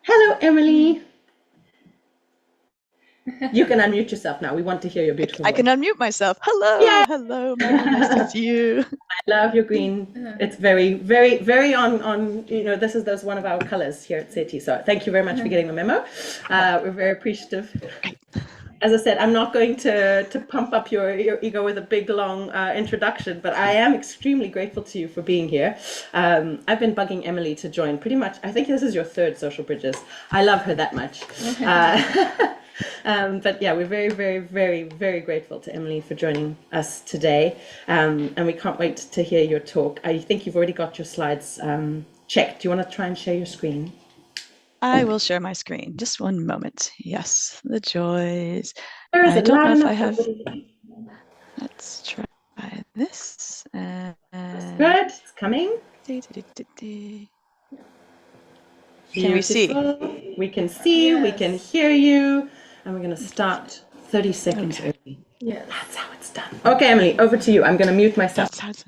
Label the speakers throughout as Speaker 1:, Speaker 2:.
Speaker 1: Hello, Emily. You can unmute yourself now. We want to hear your beautiful
Speaker 2: I can
Speaker 1: voice.
Speaker 2: unmute myself. Hello,
Speaker 1: Yeah.
Speaker 2: hello, Meryl. Nice to see you.
Speaker 1: I love your green. It's very, very, very on, this is those one of our colors here at SETI. So thank you very much for getting the memo. We're very appreciative.
Speaker 2: Great.
Speaker 1: As I said, I'm not going to pump up your ego with a big, long introduction, but I am extremely grateful to you for being here. I've been bugging Emily to join pretty much. I think this is your third Social Bridges. I love her that much. But yeah, we're very, very, very, very grateful to Emily for joining us today. And we can't wait to hear your talk. I think you've already got your slides checked. Do you want to try and share your screen?
Speaker 2: I will share my screen. Just one moment. Yes, the joys.
Speaker 1: Or is
Speaker 2: I
Speaker 1: it
Speaker 2: don't
Speaker 1: loud
Speaker 2: know if I
Speaker 1: enough for
Speaker 2: have.
Speaker 1: everybody?
Speaker 2: Let's try this.
Speaker 1: Good, it's coming.
Speaker 2: Can we see?
Speaker 1: Beautiful. We can see, we can hear you, and we're going to start 30 seconds
Speaker 2: Okay.
Speaker 1: early. Yes. That's how it's done. Okay, Emily, over to you. I'm going to mute myself.
Speaker 2: That's how it's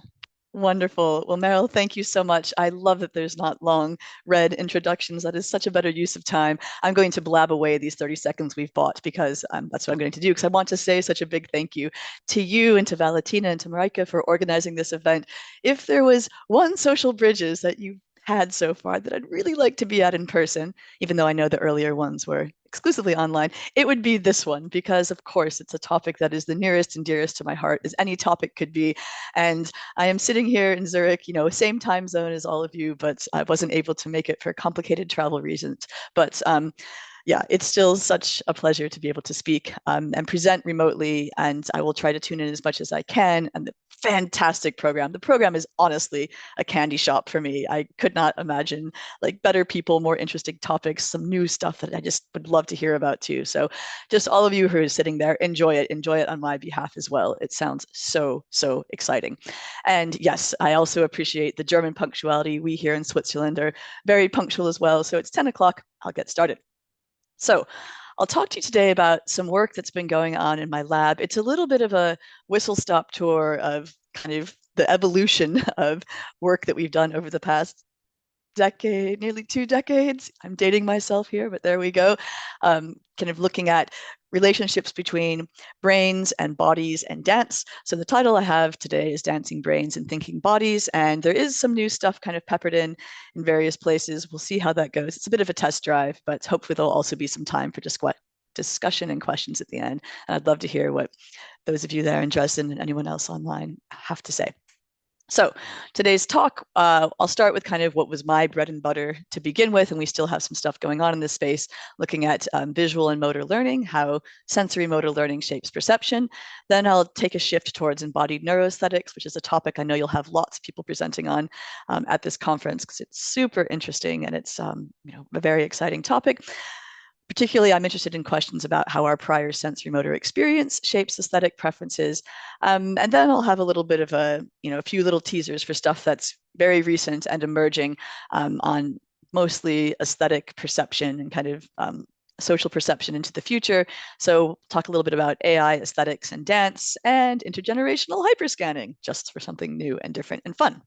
Speaker 2: wonderful. Well, Meryl, thank you so much. I love that there's not long read introductions. That is such a better use of time. I'm going to blab away these 30 seconds we've bought because that's what I'm going to do, because I want to say such a big thank you to you and to Valentina and to Marika for organizing this event. If there was one Social Bridges that you had so far that I'd really like to be at in person, even though I know the earlier ones were exclusively online, it would be this one, because of course it's a topic that is the nearest and dearest to my heart as any topic could be. And I am sitting here in Zurich, same time zone as all of you, but I wasn't able to make it for complicated travel reasons. But yeah, it's still such a pleasure to be able to speak and present remotely, and I will try to tune in as much as I can. And the fantastic program. The program is honestly a candy shop for me. I could not imagine like better people, more interesting topics, some new stuff that I just would love to hear about too. So just all of you who are sitting there, enjoy it on my behalf as well. It sounds so, so exciting. And yes, I also appreciate the German punctuality. We here in Switzerland are very punctual as well. So it's 10 o'clock. I'll get started. So I'll talk to you today about some work that's been going on in my lab. It's a little bit of a whistle-stop tour of kind of the evolution of work that we've done over the past decade, nearly 2 decades. I'm dating myself here, but there we go. Kind of looking at relationships between brains and bodies and dance. So the title I have today is Dancing Brains and Thinking Bodies, and there is some new stuff kind of peppered in various places. We'll see how that goes. It's a bit of a test drive, but hopefully there'll also be some time for discussion and questions at the end. And I'd love to hear what those of you there in Dresden and anyone else online have to say. So today's talk, I'll start with kind of what was my bread and butter to begin with, and we still have some stuff going on in this space, looking at visual and motor learning, how sensory motor learning shapes perception. Then I'll take a shift towards embodied neuroaesthetics, which is a topic I know you'll have lots of people presenting on at this conference, because it's super interesting and it's a very exciting topic. Particularly, I'm interested in questions about how our prior sensory motor experience shapes aesthetic preferences. And then I'll have a little bit of a few little teasers for stuff that's very recent and emerging on mostly aesthetic perception and kind of social perception into the future. So talk a little bit about AI, aesthetics, and dance, and intergenerational hyperscanning, just for something new and different and fun.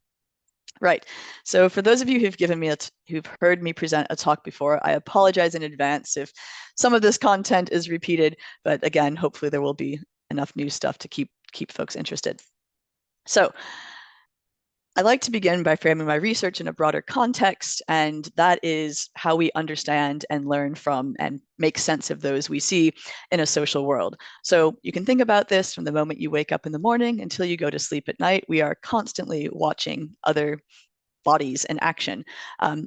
Speaker 2: Right. So for those of you who've heard me present a talk before, I apologize in advance if some of this content is repeated, but again, hopefully there will be enough new stuff to keep folks interested. So I like to begin by framing my research in a broader context, and that is how we understand and learn from and make sense of those we see in a social world. So you can think about this from the moment you wake up in the morning until you go to sleep at night. We are constantly watching other bodies in action.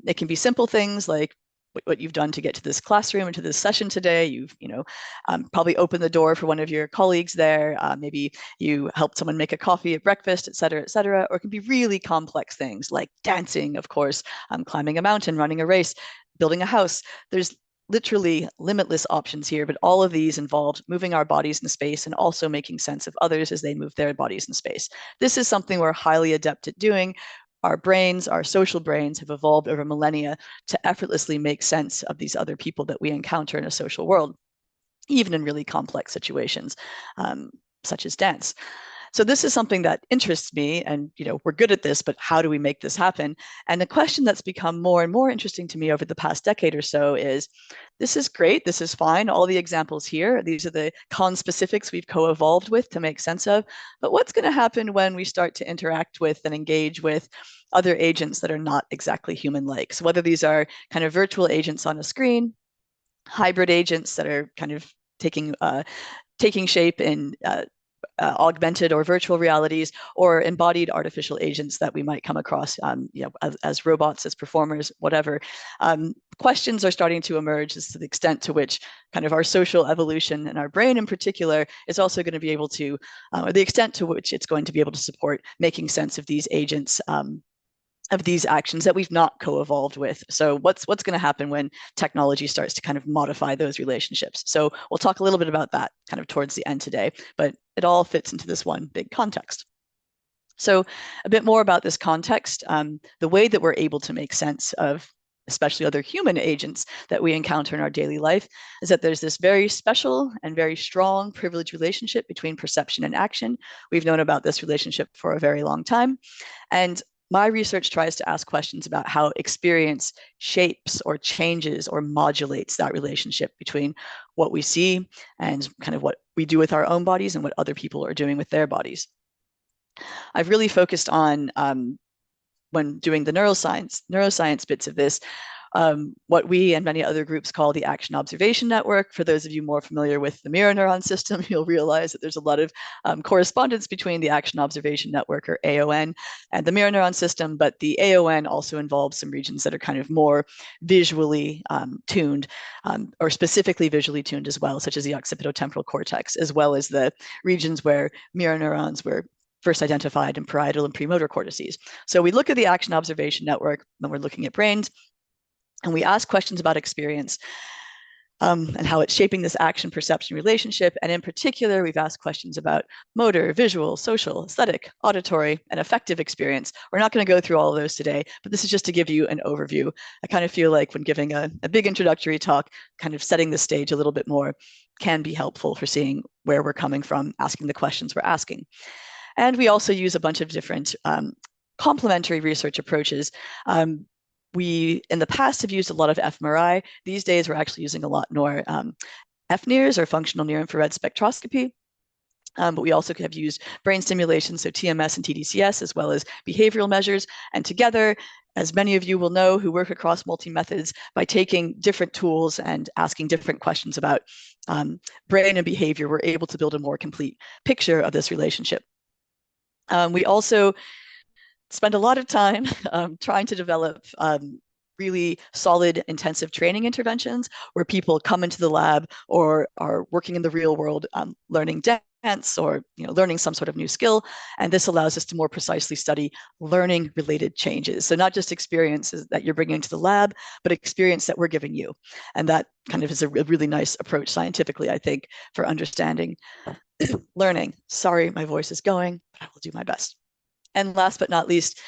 Speaker 2: It can be simple things like what you've done to get to this classroom and to this session today. You've probably opened the door for one of your colleagues there. Maybe you helped someone make a coffee at breakfast, et cetera, et cetera. Or it can be really complex things like dancing, of course, climbing a mountain, running a race, building a house. There's literally limitless options here, but all of these involved moving our bodies in space and also making sense of others as they move their bodies in space. This is something we're highly adept at doing. Our brains, our social brains, have evolved over millennia to effortlessly make sense of these other people that we encounter in a social world, even in really complex situations, such as dance. So this is something that interests me, and we're good at this, but how do we make this happen? And the question that's become more and more interesting to me over the past decade or so is, this is great, this is fine, all the examples here, these are the conspecifics we've co-evolved with to make sense of, but what's going to happen when we start to interact with and engage with other agents that are not exactly human-like? So whether these are kind of virtual agents on a screen, hybrid agents that are kind of taking shape in augmented or virtual realities, or embodied artificial agents that we might come across, as robots, as performers, whatever. Questions are starting to emerge as to the extent to which kind of our social evolution and our brain in particular is also going to be able to, or the extent to which it's going to be able to support making sense of these agents, of these actions that we've not co-evolved with. So what's going to happen when technology starts to kind of modify those relationships? So we'll talk a little bit about that kind of towards the end today, but it all fits into this one big context. So a bit more about this context, the way that we're able to make sense of especially other human agents that we encounter in our daily life, is that there's this very special and very strong privileged relationship between perception and action. We've known about this relationship for a very long time. And my research tries to ask questions about how experience shapes or changes or modulates that relationship between what we see and kind of what we do with our own bodies and what other people are doing with their bodies. I've really focused on, when doing the neuroscience bits of this, what we and many other groups call the action observation network. For those of you more familiar with the mirror neuron system, you'll realize that there's a lot of correspondence between the action observation network, or AON, and the mirror neuron system, but the AON also involves some regions that are kind of more visually tuned, or specifically visually tuned as well, such as the occipitotemporal cortex, as well as the regions where mirror neurons were first identified in parietal and premotor cortices. So we look at the action observation network when we're looking at brains, and we ask questions about experience and how it's shaping this action perception relationship. And in particular, we've asked questions about motor, visual, social, aesthetic, auditory, and affective experience. We're not going to go through all of those today, but this is just to give you an overview. I kind of feel like when giving a big introductory talk, kind of setting the stage a little bit more can be helpful for seeing where we're coming from, asking the questions we're asking. And we also use a bunch of different complementary research approaches. We, in the past, have used a lot of fMRI. These days, we're actually using a lot more FNIRS, or functional near-infrared spectroscopy. But we also have used brain stimulation, so TMS and TDCS, as well as behavioral measures. And together, as many of you will know who work across multi-methods, by taking different tools and asking different questions about brain and behavior, we're able to build a more complete picture of this relationship. We also spend a lot of time trying to develop really solid intensive training interventions where people come into the lab or are working in the real world, learning dance or learning some sort of new skill. And this allows us to more precisely study learning related changes. So not just experiences that you're bringing into the lab, but experience that we're giving you. And that kind of is a really nice approach scientifically, I think, for understanding learning. Sorry, my voice is going, but I will do my best. And last but not least,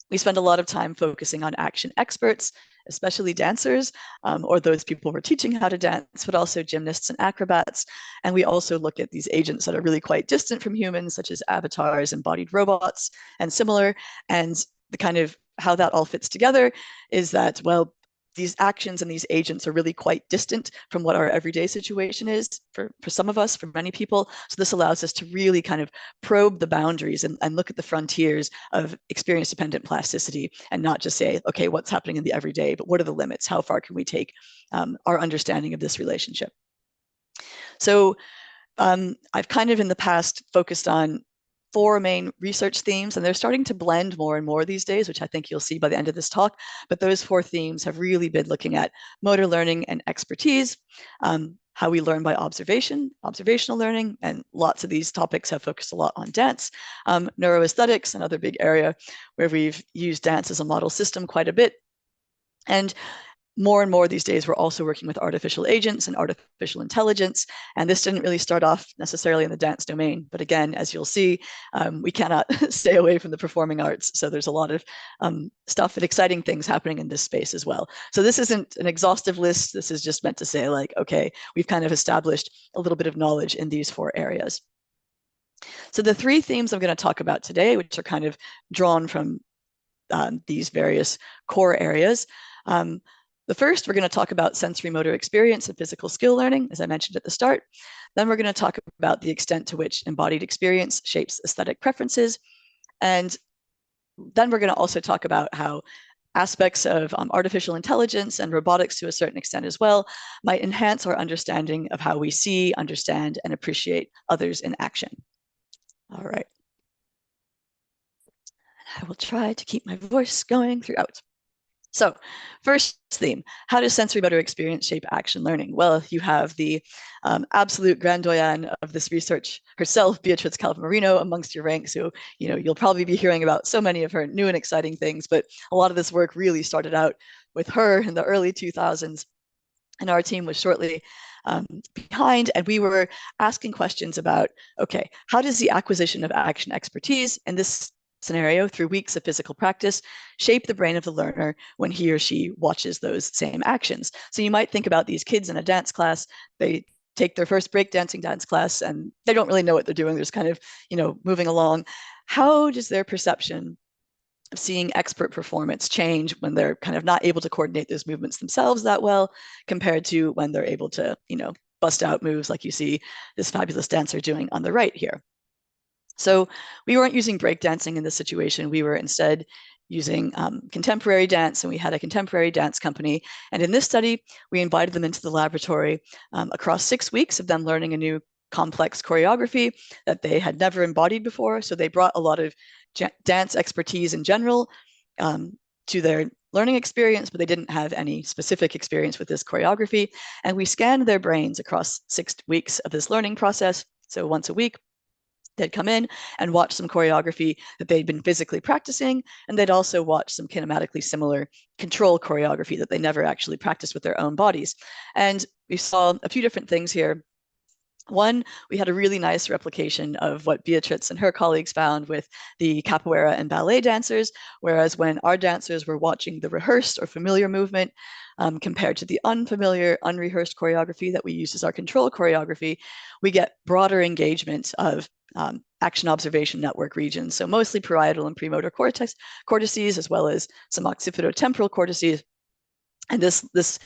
Speaker 2: we spend a lot of time focusing on action experts, especially dancers, or those people who are teaching how to dance, but also gymnasts and acrobats. And we also look at these agents that are really quite distant from humans, such as avatars, embodied robots, and similar. And the kind of how that all fits together is that, well, these actions and these agents are really quite distant from what our everyday situation is for some of us, for many people. So this allows us to really kind of probe the boundaries and look at the frontiers of experience-dependent plasticity, and not just say, okay, what's happening in the everyday, but what are the limits? How far can we take our understanding of this relationship? So I've kind of in the past focused on 4 main research themes, and they're starting to blend more and more these days, which I think you'll see by the end of this talk. But those 4 themes have really been looking at motor learning and expertise, how we learn by observation, observational learning, and lots of these topics have focused a lot on dance, neuroaesthetics, another big area where we've used dance as a model system quite a bit. And more and more these days, we're also working with artificial agents and artificial intelligence. And this didn't really start off necessarily in the dance domain. But again, as you'll see, we cannot stay away from the performing arts. So there's a lot of stuff and exciting things happening in this space as well. So this isn't an exhaustive list. This is just meant to say, like, okay, we've kind of established a little bit of knowledge in these 4 areas. So the three themes I'm going to talk about today, which are kind of drawn from these various core areas. The first, we're going to talk about sensory motor experience and physical skill learning, as I mentioned at the start. Then we're going to talk about the extent to which embodied experience shapes aesthetic preferences. And then we're going to also talk about how aspects of artificial intelligence and robotics to a certain extent as well might enhance our understanding of how we see, understand, and appreciate others in action. All right. I will try to keep my voice going throughout. So first theme, how does sensory motor experience shape action learning? Well, you have the absolute grand doyen of this research herself, Beatriz Calvamarino, amongst your ranks, who you'll probably be hearing about so many of her new and exciting things, but a lot of this work really started out with her in the early 2000s, and our team was shortly behind, and we were asking questions about, okay, how does the acquisition of action expertise in this scenario through weeks of physical practice shape the brain of the learner when he or she watches those same actions? So you might think about these kids in a dance class. They take their first breakdancing dance class and they don't really know what they're doing. They're just kind of, moving along. How does their perception of seeing expert performance change when they're kind of not able to coordinate those movements themselves that well compared to when they're able to, bust out moves like you see this fabulous dancer doing on the right here? So we weren't using breakdancing in this situation. We were instead using contemporary dance, and we had a contemporary dance company. And in this study, we invited them into the laboratory across 6 weeks of them learning a new complex choreography that they had never embodied before. So they brought a lot of dance expertise in general to their learning experience, but they didn't have any specific experience with this choreography. And we scanned their brains across 6 weeks of this learning process. So once a week, they'd come in and watch some choreography that they'd been physically practicing, and they'd also watch some kinematically similar control choreography that they never actually practiced with their own bodies. And we saw a few different things here. One, we had a really nice replication of what Beatriz and her colleagues found with the capoeira and ballet dancers, whereas when our dancers were watching the rehearsed or familiar movement compared to the unfamiliar, unrehearsed choreography that we use as our control choreography, we get broader engagement of action observation network regions. So mostly parietal and premotor cortices, as well as some occipitotemporal cortices. And this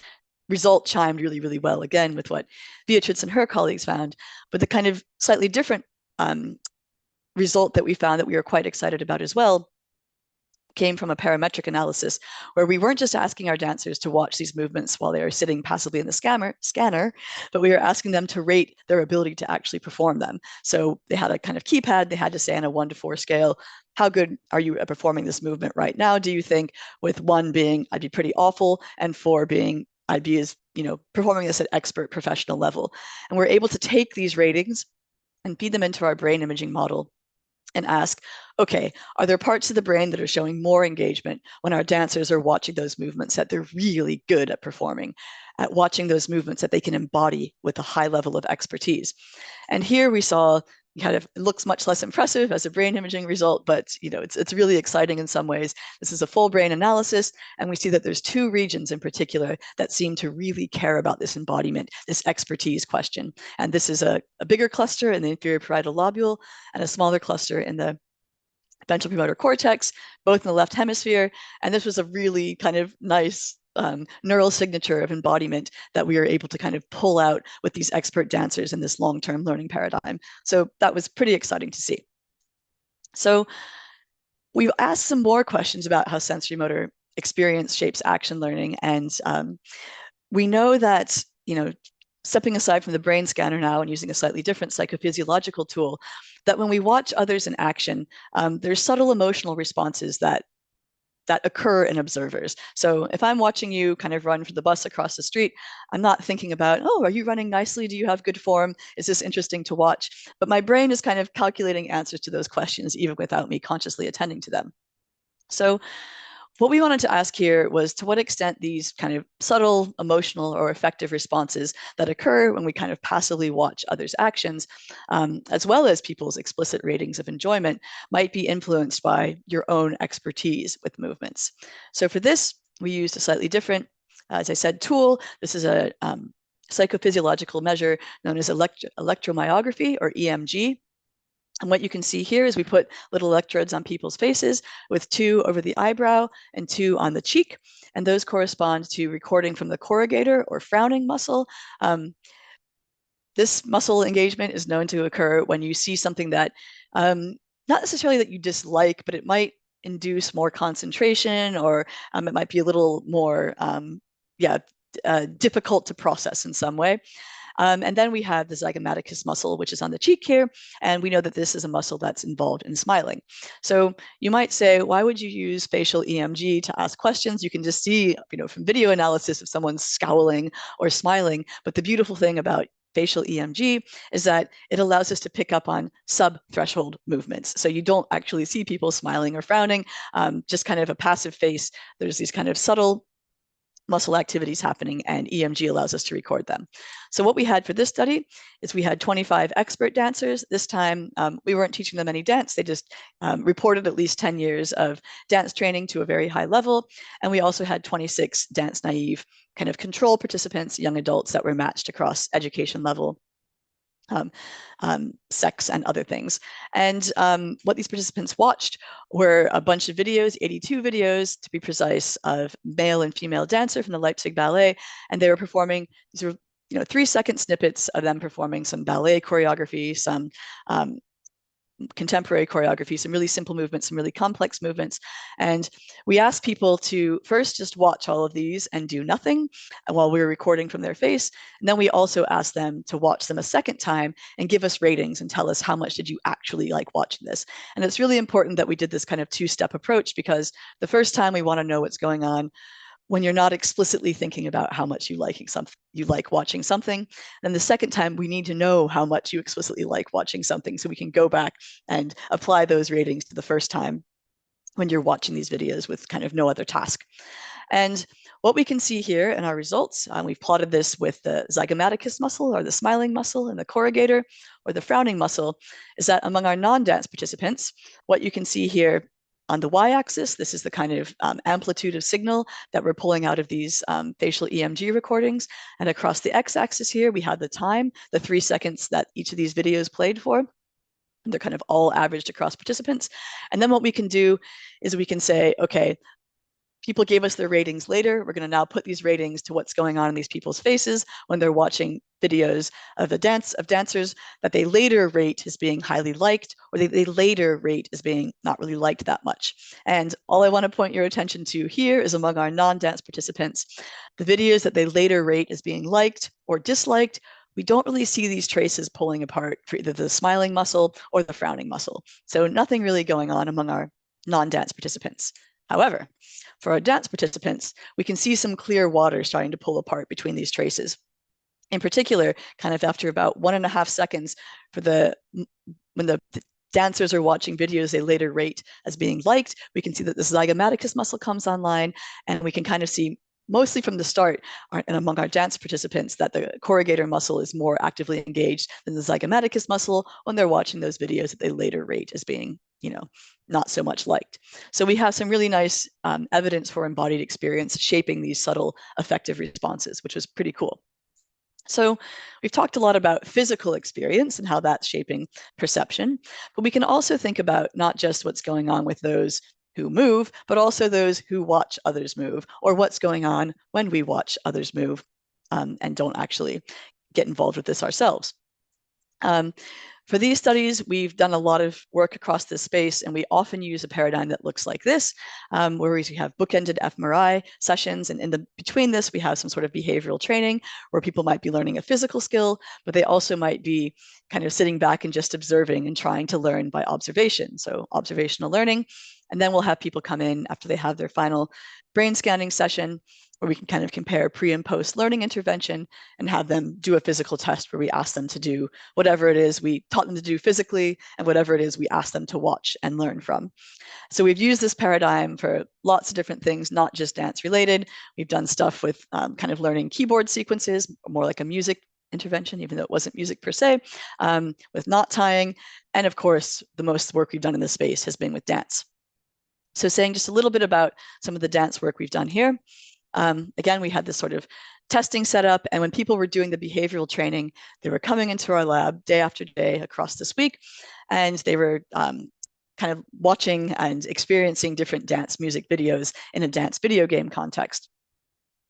Speaker 2: result chimed really, really well, again, with what Beatriz and her colleagues found. But the kind of slightly different result that we found that we were quite excited about as well came from a parametric analysis where we weren't just asking our dancers to watch these movements while they are sitting passively in the scanner, but we were asking them to rate their ability to actually perform them. So they had a kind of keypad. They had to say on a 1 to 4 scale, how good are you at performing this movement right now? Do you think, with 1 being I'd be pretty awful and 4 being I'd be as, performing this at expert professional level? And we're able to take these ratings and feed them into our brain imaging model and ask, okay, are there parts of the brain that are showing more engagement when our dancers are watching those movements that they're really good at performing, at watching those movements that they can embody with a high level of expertise? And here we saw kind of, it looks much less impressive as a brain imaging result, but it's really exciting in some ways. This is a full brain analysis, and we see that there's 2 regions in particular that seem to really care about this embodiment, this expertise question. And this is a bigger cluster in the inferior parietal lobule and a smaller cluster in the ventral premotor cortex, both in the left hemisphere. And this was a really kind of nice neural signature of embodiment that we were able to kind of pull out with these expert dancers in this long-term learning paradigm. So that was pretty exciting to see. So we've asked some more questions about how sensory motor experience shapes action learning. And we know that, stepping aside from the brain scanner now and using a slightly different psychophysiological tool, that when we watch others in action, there's subtle emotional responses that occur in observers. So if I'm watching you kind of run for the bus across the street, I'm not thinking about, oh, are you running nicely? Do you have good form? Is this interesting to watch? But my brain is kind of calculating answers to those questions, even without me consciously attending to them. So what we wanted to ask here was to what extent these kind of subtle emotional or affective responses that occur when we kind of passively watch others' actions, as well as people's explicit ratings of enjoyment, might be influenced by your own expertise with movements. So for this, we used a slightly different, as I said, tool. This is a psychophysiological measure known as electromyography, or EMG. And what you can see here is we put little electrodes on people's faces with 2 over the eyebrow and 2 on the cheek. And those correspond to recording from the corrugator or frowning muscle. This muscle engagement is known to occur when you see something that, not necessarily that you dislike, but it might induce more concentration, or it might be a little more, difficult to process in some way. And then we have the zygomaticus muscle, which is on the cheek here. And we know that this is a muscle that's involved in smiling. So you might say, why would you use facial EMG to ask questions? You can just see, from video analysis if someone's scowling or smiling. But the beautiful thing about facial EMG is that it allows us to pick up on sub-threshold movements. So you don't actually see people smiling or frowning, just kind of a passive face. There's these kind of subtle muscle activities happening, and EMG allows us to record them. So what we had for this study is we had 25 expert dancers. This time, we weren't teaching them any dance. They just reported at least 10 years of dance training to a very high level. And we also had 26 dance naive kind of control participants, young adults that were matched across education level, sex, and other things. And what these participants watched were a bunch of videos, 82 videos to be precise, of male and female dancer from the Leipzig Ballet. And they were performing, these were 3-second snippets of them performing some ballet choreography, some contemporary choreography, some really simple movements, some really complex movements. And we asked people to first just watch all of these and do nothing while we were recording from their face. And then we also asked them to watch them a second time and give us ratings and tell us how much did you actually like watching this. And it's really important that we did this kind of 2-step approach, because the first time we want to know what's going on when you're not explicitly thinking about how much you like watching something. Then the second time, we need to know how much you explicitly like watching something, so we can go back and apply those ratings to the first time when you're watching these videos with kind of no other task. And what we can see here in our results, we've plotted this with the zygomaticus muscle, or the smiling muscle, and the corrugator, or the frowning muscle, is that among our non-dance participants, what you can see here on the y-axis, this is the kind of amplitude of signal that we're pulling out of these facial EMG recordings. And across the x-axis here, we have the time, the 3 seconds that each of these videos played for. And they're kind of all averaged across participants. And then what we can do is we can say, okay, people gave us their ratings later. We're going to now put these ratings to what's going on in these people's faces when they're watching videos of dancers that they later rate as being highly liked, or they later rate as being not really liked that much. And all I want to point your attention to here is among our non-dance participants, the videos that they later rate as being liked or disliked, we don't really see these traces pulling apart for either the smiling muscle or the frowning muscle. So nothing really going on among our non-dance participants. However, for our dance participants, we can see some clear water starting to pull apart between these traces. In particular, kind of after about 1.5 seconds when the dancers are watching videos they later rate as being liked, we can see that the zygomaticus muscle comes online, and we can kind of see mostly from the start, and among our dance participants, that the corrugator muscle is more actively engaged than the zygomaticus muscle when they're watching those videos that they later rate as being, not so much liked. So we have some really nice evidence for embodied experience shaping these subtle affective responses, which was pretty cool. So we've talked a lot about physical experience and how that's shaping perception, but we can also think about not just what's going on with those who move, but also those who watch others move, or what's going on when we watch others move and don't actually get involved with this ourselves. For these studies, we've done a lot of work across this space, and we often use a paradigm that looks like this, where we have bookended fMRI sessions, and between this, we have some sort of behavioral training where people might be learning a physical skill, but they also might be kind of sitting back and just observing and trying to learn by observation, so observational learning. And then we'll have people come in after they have their final brain scanning session, where we can kind of compare pre and post learning intervention and have them do a physical test where we ask them to do whatever it is we taught them to do physically and whatever it is we ask them to watch and learn from. So we've used this paradigm for lots of different things, not just dance related. We've done stuff with kind of learning keyboard sequences, more like a music intervention, even though it wasn't music per se, with knot tying. And of course, the most work we've done in this space has been with dance. So saying just a little bit about some of the dance work we've done here. Again, we had this sort of testing set up. And when people were doing the behavioral training, they were coming into our lab day after day across this week, and they were kind of watching and experiencing different dance music videos in a dance video game context.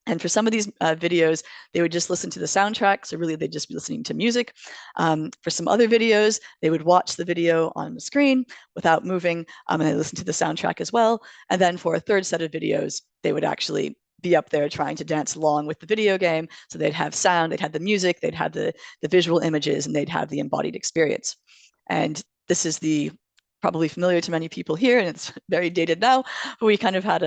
Speaker 2: And for some of these videos, they would just listen to the soundtrack. So really, they'd just be listening to music. For some other videos, they would watch the video on the screen without moving, and they listen to the soundtrack as well. And then for a third set of videos, they would actually be up there trying to dance along with the video game. So they'd have sound, they'd have the music, they'd have the visual images, and they'd have the embodied experience. And this is probably familiar to many people here, and it's very dated now, but we kind of had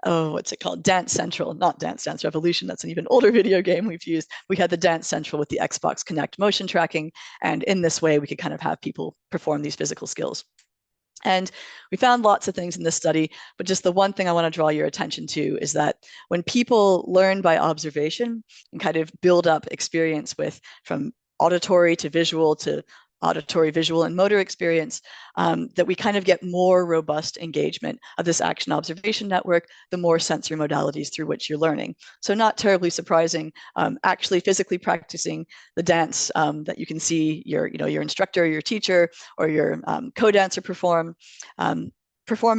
Speaker 2: what's it called? Dance Central, not Dance Dance Revolution. That's an even older video game we've used. We had the Dance Central with the Xbox Kinect motion tracking. And in this way, we could kind of have people perform these physical skills. And we found lots of things in this study, but just the one thing I want to draw your attention to is that when people learn by observation and kind of build up experience from auditory to visual to auditory, visual, and motor experience, that we kind of get more robust engagement of this action observation network, the more sensory modalities through which you're learning. So not terribly surprising, actually physically practicing the dance that you can see your instructor, your teacher, or your co-dancer performing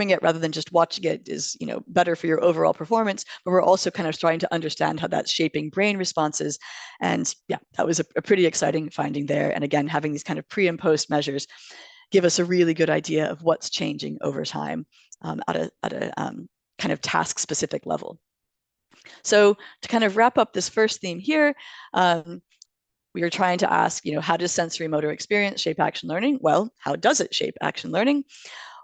Speaker 2: it rather than just watching it is better for your overall performance. But we're also kind of trying to understand how that's shaping brain responses. And yeah, that was a pretty exciting finding there. And again, having these kind of pre and post measures give us a really good idea of what's changing over time at a kind of task specific level. So to kind of wrap up this first theme here, we are trying to ask, how does sensory motor experience shape action learning? Well, how does it shape action learning?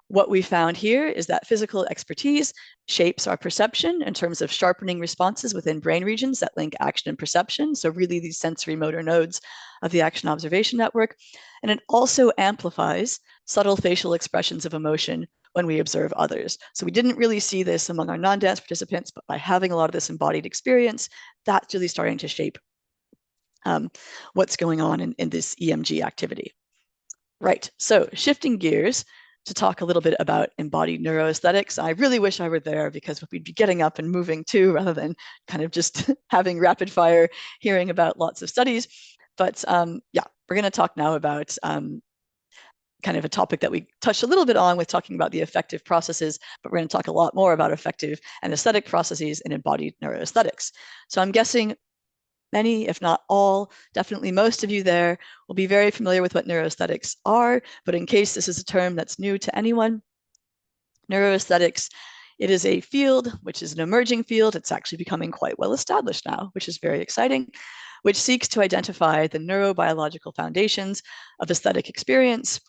Speaker 2: What we found here is that physical expertise shapes our perception in terms of sharpening responses within brain regions that link action and perception. So really these sensory motor nodes of the action observation network. And it also amplifies subtle facial expressions of emotion when we observe others. So we didn't really see this among our non-dance participants, but by having a lot of this embodied experience, that's really starting to shape what's going on in this EMG activity. Right, so shifting gears to talk a little bit about embodied neuroaesthetics. I really wish I were there because we'd be getting up and moving too, rather than kind of just having rapid fire, hearing about lots of studies. But yeah, we're going to talk now about kind of a topic that we touched a little bit on with talking about the affective processes, but we're going to talk a lot more about affective and aesthetic processes in embodied neuroaesthetics. So I'm guessing many, if not all, definitely most of you there will be very familiar with what neuroaesthetics are, but in case this is a term that's new to anyone, neuroaesthetics, it is a field, which is an emerging field. It's actually becoming quite well established now, which is very exciting, which seeks to identify the neurobiological foundations of aesthetic experience.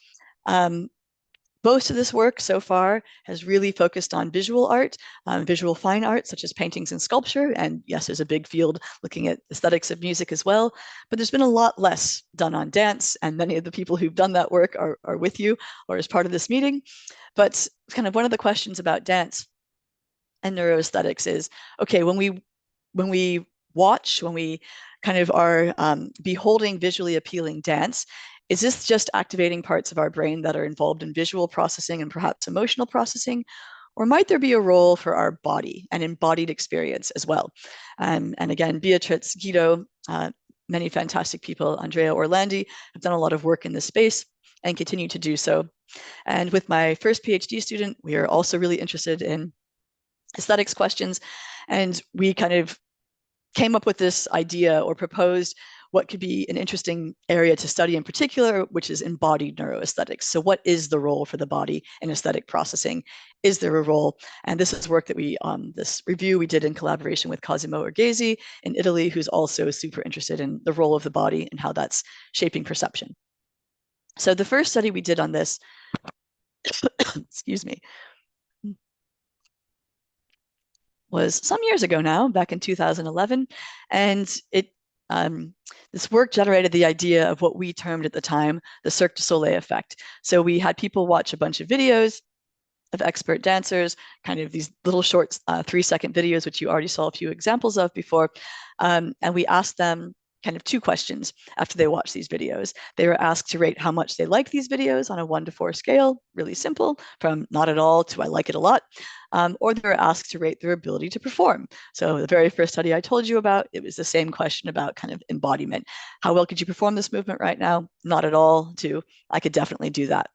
Speaker 2: Most of this work so far has really focused on visual art, visual fine art, such as paintings and sculpture. And yes, there's a big field looking at aesthetics of music as well. But there's been a lot less done on dance. And many of the people who've done that work are with you or as part of this meeting. But kind of one of the questions about dance and neuroaesthetics is, okay, when we watch, when we kind of are beholding visually appealing dance, is this just activating parts of our brain that are involved in visual processing and perhaps emotional processing? Or might there be a role for our body and embodied experience as well? And again, Beatrice, Guido, many fantastic people, Andrea Orlandi, have done a lot of work in this space and continue to do so. And with my first PhD student, we are also really interested in aesthetics questions. And we kind of came up with this idea or proposed what could be an interesting area to study in particular, which is embodied neuroaesthetics. So what is the role for the body in aesthetic processing? Is there a role? And this is work that this review we did in collaboration with Cosimo Urgesi in Italy, who's also super interested in the role of the body and how that's shaping perception. So the first study we did on this, excuse me, was some years ago now, back in 2011. And this work generated the idea of what we termed at the time the Cirque du Soleil effect. So we had people watch a bunch of videos of expert dancers, kind of these little short 3-second videos, which you already saw a few examples of before. And we asked them kind of two questions after they watched these videos. They were asked to rate how much they like these videos on a 1 to 4 scale, really simple, from not at all to I like it a lot, or they were asked to rate their ability to perform. So the very first study I told you about, it was the same question about kind of embodiment. How well could you perform this movement right now? Not at all to I could definitely do that.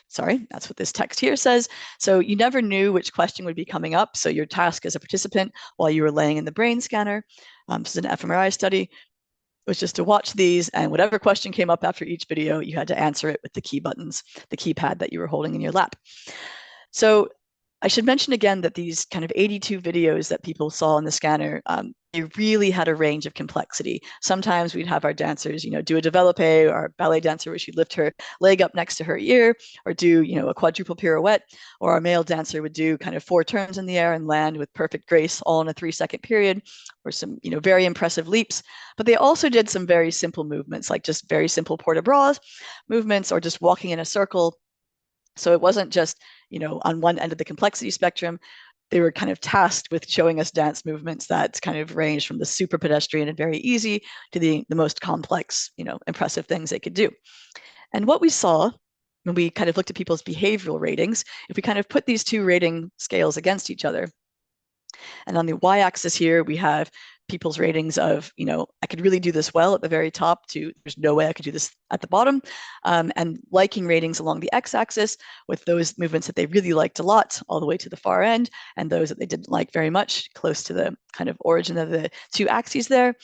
Speaker 2: Sorry, that's what this text here says. So you never knew which question would be coming up. So your task as a participant while you were laying in the brain scanner, this is an fMRI study, was just to watch these, and whatever question came up after each video, you had to answer it with the key buttons, the keypad that you were holding in your lap. So I should mention again that these kind of 82 videos that people saw in the scanner, they really had a range of complexity. Sometimes we'd have our dancers, do a développé, or a ballet dancer where she'd lift her leg up next to her ear, or do, a quadruple pirouette, or our male dancer would do kind of 4 turns in the air and land with perfect grace, all in a 3-second period, or some, very impressive leaps. But they also did some very simple movements, like just very simple port-de-bras movements, or just walking in a circle. So it wasn't just, on one end of the complexity spectrum. They were kind of tasked with showing us dance movements that kind of ranged from the super pedestrian and very easy to the most complex, impressive things they could do. And what we saw when we kind of looked at people's behavioral ratings, if we kind of put these two rating scales against each other, and on the y-axis here, we have people's ratings of, I could really do this well at the very top to there's no way I could do this at the bottom, and liking ratings along the x-axis with those movements that they really liked a lot all the way to the far end, and those that they didn't like very much, close to the kind of origin of the two axes there.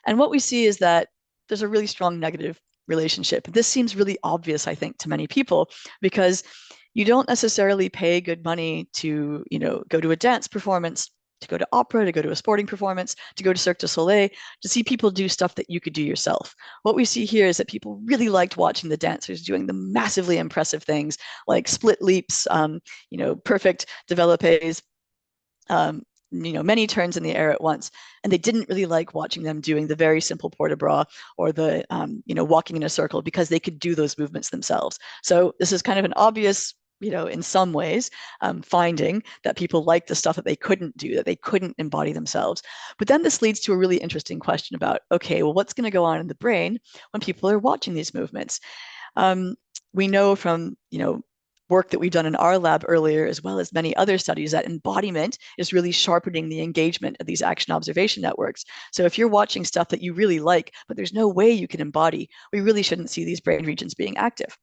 Speaker 2: And what we see is that there's a really strong negative relationship. This seems really obvious, I think, to many people, because you don't necessarily pay good money to, go to a dance performance, to go to opera, to go to a sporting performance, to go to Cirque du Soleil, to see people do stuff that you could do yourself. What we see here is that people really liked watching the dancers doing the massively impressive things like split leaps, perfect développés, many turns in the air at once. And they didn't really like watching them doing the very simple port-de-bras or the, walking in a circle, because they could do those movements themselves. So this is kind of an obvious, in some ways, finding that people like the stuff that they couldn't do, that they couldn't embody themselves. But then this leads to a really interesting question about, okay, well, what's going to go on in the brain when people are watching these movements? We know from, work that we've done in our lab earlier, as well as many other studies, that embodiment is really sharpening the engagement of these action observation networks. So if you're watching stuff that you really like, but there's no way you can embody, we really shouldn't see these brain regions being active.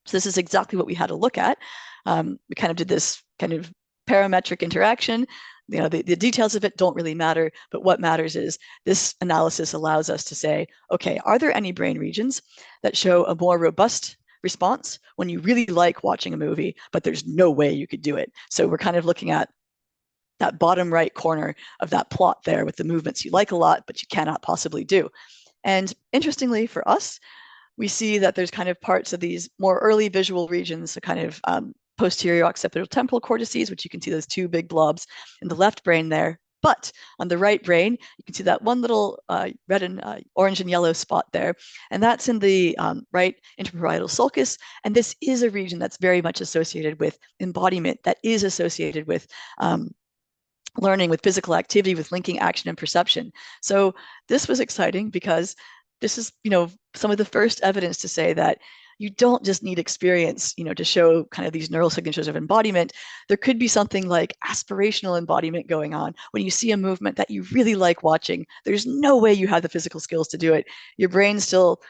Speaker 2: So this is exactly what we had to look at. We kind of did this kind of parametric interaction. The details of it don't really matter, but what matters is this analysis allows us to say, okay, are there any brain regions that show a more robust response when you really like watching a movie, but there's no way you could do it? So we're kind of looking at that bottom right corner of that plot there with the movements you like a lot, but you cannot possibly do. And interestingly for us, we see that there's kind of parts of these more early visual regions, the kind of posterior occipital temporal cortices, which you can see those 2 big blobs in the left brain there. But on the right brain, you can see that one little red and orange and yellow spot there. And that's in the right interparietal sulcus. And this is a region that's very much associated with embodiment, that is associated with learning, with physical activity, with linking action and perception. So this was exciting because this is, some of the first evidence to say that you don't just need experience, to show kind of these neural signatures of embodiment. There could be something like aspirational embodiment going on. When you see a movement that you really like watching, there's no way you have the physical skills to do it. Your brain still,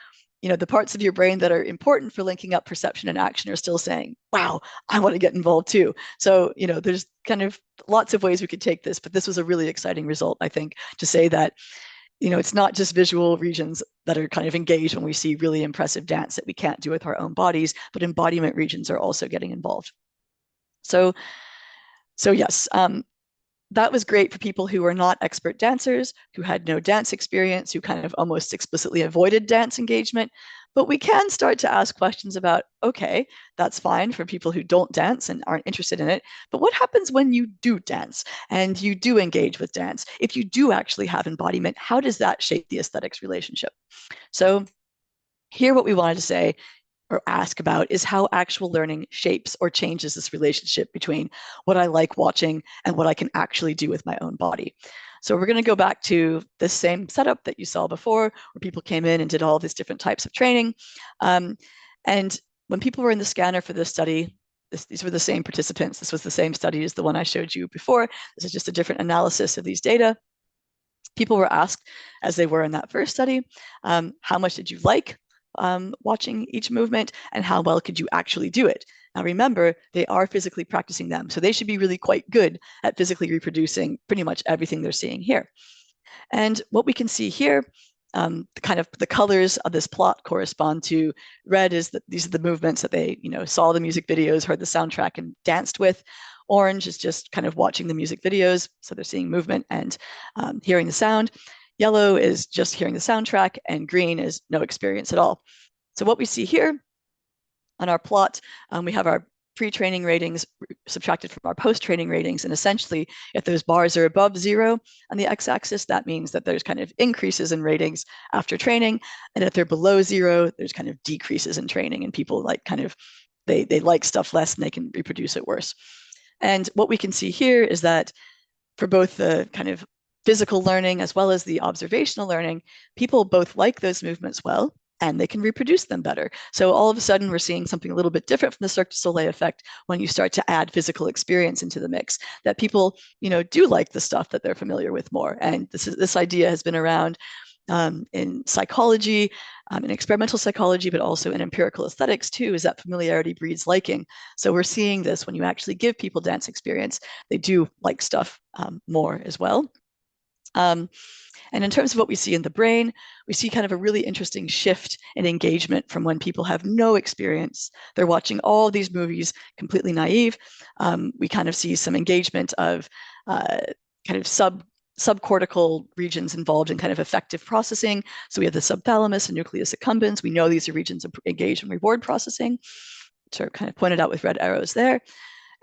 Speaker 2: the parts of your brain that are important for linking up perception and action are still saying, wow, I want to get involved too. So, there's kind of lots of ways we could take this, but this was a really exciting result, I think, to say that it's not just visual regions that are kind of engaged when we see really impressive dance that we can't do with our own bodies, but embodiment regions are also getting involved. So yes, that was great for people who were not expert dancers, who had no dance experience, who kind of almost explicitly avoided dance engagement. But we can start to ask questions about, okay, that's fine for people who don't dance and aren't interested in it, but what happens when you do dance and you do engage with dance? If you do actually have embodiment, how does that shape the aesthetics relationship? So here what we wanted to say or ask about is how actual learning shapes or changes this relationship between what I like watching and what I can actually do with my own body. So we're going to go back to the same setup that you saw before, where people came in and did all these different types of training. And when people were in the scanner for this study, these were the same participants. This was the same study as the one I showed you before. This is just a different analysis of these data. People were asked, as they were in that first study, how much did you like watching each movement, and how well could you actually do it? Now remember, they are physically practicing them, so they should be really quite good at physically reproducing pretty much everything they're seeing here. And what we can see here, the colors of this plot correspond to red is that these are the movements that they saw the music videos, heard the soundtrack, and danced with. Orange is just kind of watching the music videos, so they're seeing movement and hearing the sound. Yellow is just hearing the soundtrack, and green is no experience at all. So what we see here on our plot, we have our pre-training ratings subtracted from our post-training ratings, and essentially, if those bars are above 0 on the x-axis, that means that there's kind of increases in ratings after training, and if they're below 0, there's kind of decreases in training, and people they like stuff less and they can reproduce it worse. And what we can see here is that for both the kind of physical learning as well as the observational learning, people both like those movements well, and they can reproduce them better. So all of a sudden, we're seeing something a little bit different from the Cirque du Soleil effect when you start to add physical experience into the mix, that people, do like the stuff that they're familiar with more. And this idea has been around in psychology, in experimental psychology, but also in empirical aesthetics too, is that familiarity breeds liking. So we're seeing this when you actually give people dance experience, they do like stuff more as well. And in terms of what we see in the brain, we see kind of a really interesting shift in engagement from when people have no experience. They're watching all these movies completely naive. We kind of see some engagement of kind of subcortical regions involved in kind of affective processing. So we have the subthalamus and nucleus accumbens. We know these are regions engaged in reward processing, which are kind of pointed out with red arrows there.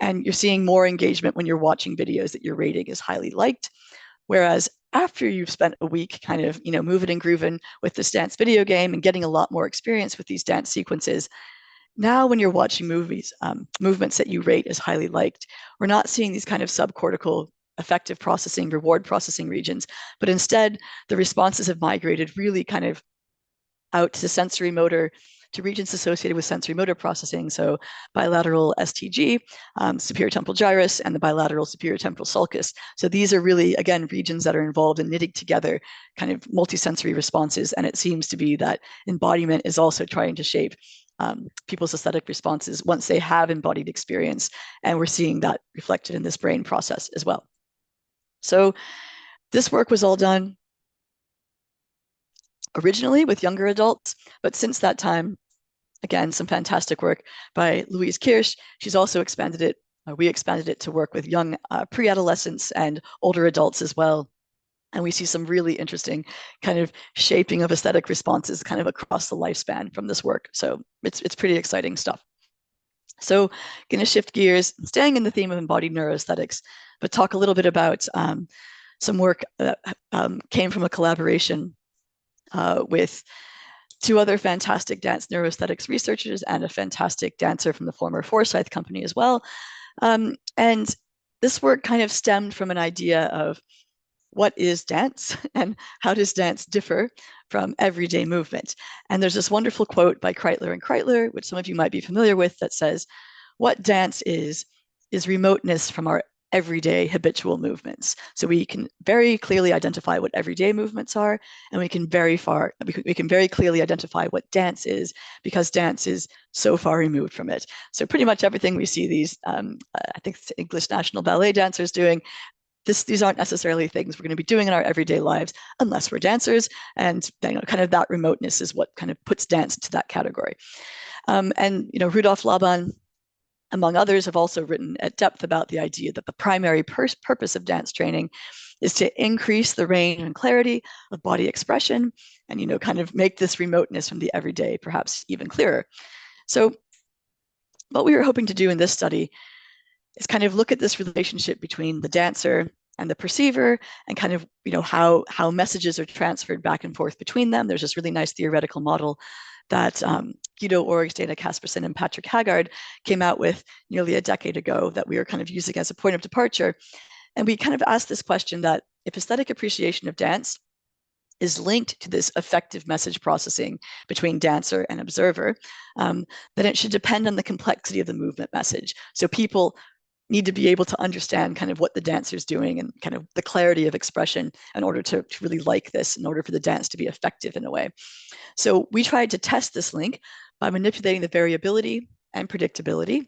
Speaker 2: And you're seeing more engagement when you're watching videos that your rating is highly liked. Whereas after you've spent a week kind of, moving and grooving with this dance video game and getting a lot more experience with these dance sequences, now when you're watching movies, movements that you rate as highly liked, we're not seeing these kind of subcortical affective processing, reward processing regions, but instead the responses have migrated really kind of out to sensory motor, to regions associated with sensory motor processing. So bilateral STG, superior temporal gyrus, and the bilateral superior temporal sulcus. So these are really, again, regions that are involved in knitting together kind of multisensory responses. And it seems to be that embodiment is also trying to shape people's aesthetic responses once they have embodied experience. And we're seeing that reflected in this brain process as well. So this work was all done originally with younger adults, but since that time, again, some fantastic work by Louise Kirsch. She's also expanded it, we expanded it to work with young pre-adolescents and older adults as well. And we see some really interesting kind of shaping of aesthetic responses kind of across the lifespan from this work. So it's pretty exciting stuff. So going to shift gears, staying in the theme of embodied neuroaesthetics, but talk a little bit about some work that came from a collaboration with 2 other fantastic dance neuroaesthetics researchers and a fantastic dancer from the former Forsyth company as well. And this work kind of stemmed from an idea of what is dance and how does dance differ from everyday movement. And there's this wonderful quote by Kreitler and Kreitler, which some of you might be familiar with, that says, what dance is remoteness from our everyday habitual movements. So we can very clearly identify what everyday movements are, and we can very clearly identify what dance is, because dance is so far removed from it. So pretty much everything we see these, I think it's English National Ballet dancers doing, these aren't necessarily things we're going to be doing in our everyday lives unless we're dancers, and kind of that remoteness is what kind of puts dance into that category. And Rudolf Laban, among others, have also written at depth about the idea that the primary purpose of dance training is to increase the range and clarity of body expression and, kind of make this remoteness from the everyday perhaps even clearer. So what we were hoping to do in this study is kind of look at this relationship between the dancer and the perceiver, and kind of, how messages are transferred back and forth between them. There's this really nice theoretical model that Guido Org, Dana Casperson, and Patrick Haggard came out with nearly a decade ago that we were kind of using as a point of departure. And we kind of asked this question that if aesthetic appreciation of dance is linked to this effective message processing between dancer and observer, then it should depend on the complexity of the movement message. So people need to be able to understand kind of what the dancer's doing and kind of the clarity of expression in order to really like this, in order for the dance to be effective in a way. So we tried to test this link by manipulating the variability and predictability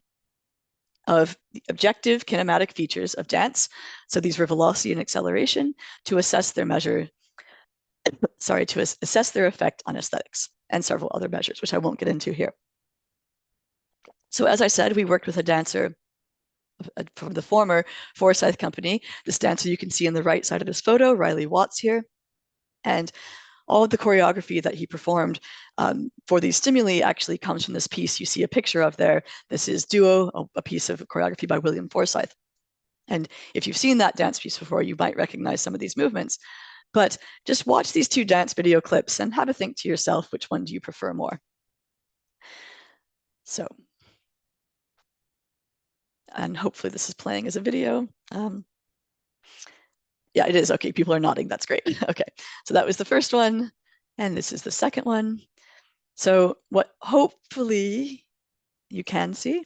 Speaker 2: of the objective kinematic features of dance. So these were velocity and acceleration to assess their assess their effect on aesthetics, and several other measures, which I won't get into here. So as I said, we worked with a dancer from the former Forsyth company. This dancer you can see on the right side of this photo, Riley Watts here. And all of the choreography that he performed for these stimuli actually comes from this piece you see a picture of there. This is Duo, a piece of choreography by William Forsyth. And if you've seen that dance piece before, you might recognize some of these movements. But just watch these two dance video clips and have a think to yourself, which one do you prefer more? So, and hopefully this is playing as a video. Yeah, it is. Okay, people are nodding. That's great. Okay, so that was the first one. And this is the second one. So what hopefully you can see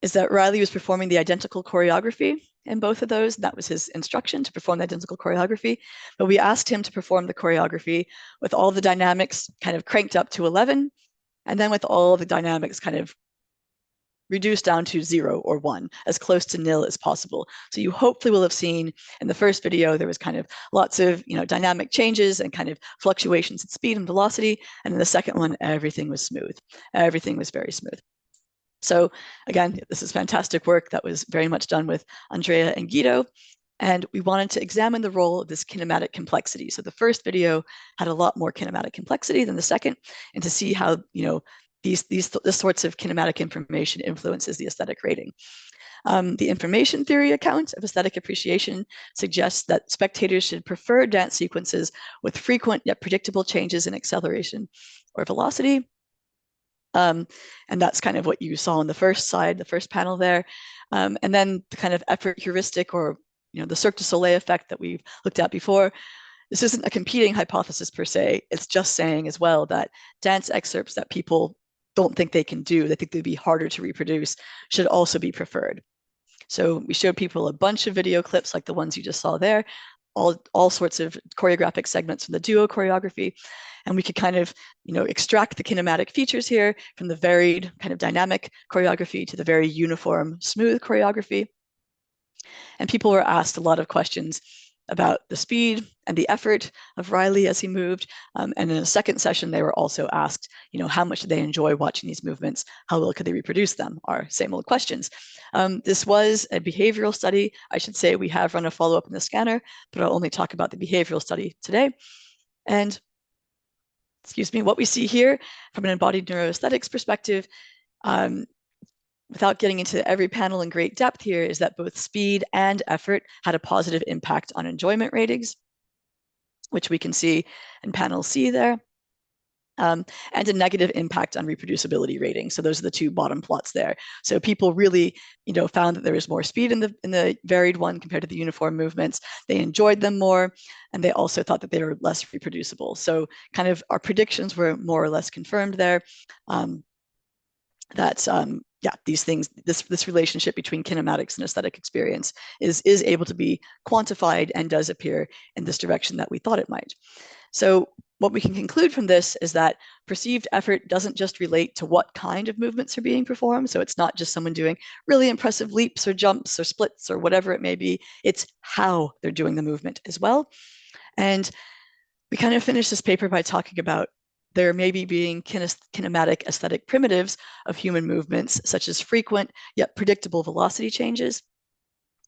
Speaker 2: is that Riley was performing the identical choreography in both of those. That was his instruction, to perform the identical choreography. But we asked him to perform the choreography with all the dynamics kind of cranked up to 11, and then with all the dynamics kind of reduced down to 0 or 1, as close to nil as possible. So you hopefully will have seen in the first video, there was kind of lots of dynamic changes and kind of fluctuations in speed and velocity. And in the second one, everything was smooth. Everything was very smooth. So again, this is fantastic work that was very much done with Andrea and Guido. And we wanted to examine the role of this kinematic complexity. So the first video had a lot more kinematic complexity than the second, and to see how, this sorts of kinematic information influences the aesthetic rating. The information theory account of aesthetic appreciation suggests that spectators should prefer dance sequences with frequent yet predictable changes in acceleration or velocity. And that's kind of what you saw on the first slide, the first panel there. And then the kind of effort heuristic, or the Cirque du Soleil effect that we've looked at before. This isn't a competing hypothesis per se. It's just saying as well that dance excerpts that people don't think they can do, they think they'd be harder to reproduce, should also be preferred. So we showed people a bunch of video clips like the ones you just saw there, all sorts of choreographic segments from the duo choreography. And we could kind of, extract the kinematic features here from the varied kind of dynamic choreography to the very uniform, smooth choreography. And people were asked a lot of questions about the speed and the effort of Riley as he moved. And in a second session, they were also asked, how much did they enjoy watching these movements? How well could they reproduce them? Our same old questions. This was a behavioral study. I should say we have run a follow-up in the scanner, but I'll only talk about the behavioral study today. And excuse me, what we see here from an embodied neuroaesthetics perspective, without getting into every panel in great depth here, is that both speed and effort had a positive impact on enjoyment ratings, which we can see in panel C there, and a negative impact on reproducibility rating. So those are the two bottom plots there. So people really, found that there was more speed in the varied one compared to the uniform movements. They enjoyed them more, and they also thought that they were less reproducible. So kind of our predictions were more or less confirmed there. These things, this relationship between kinematics and aesthetic experience is able to be quantified and does appear in this direction that we thought it might. So what we can conclude from this is that perceived effort doesn't just relate to what kind of movements are being performed. So it's not just someone doing really impressive leaps or jumps or splits or whatever it may be. It's how they're doing the movement as well. And we kind of finished this paper by talking about there may be being kinematic aesthetic primitives of human movements, such as frequent yet predictable velocity changes,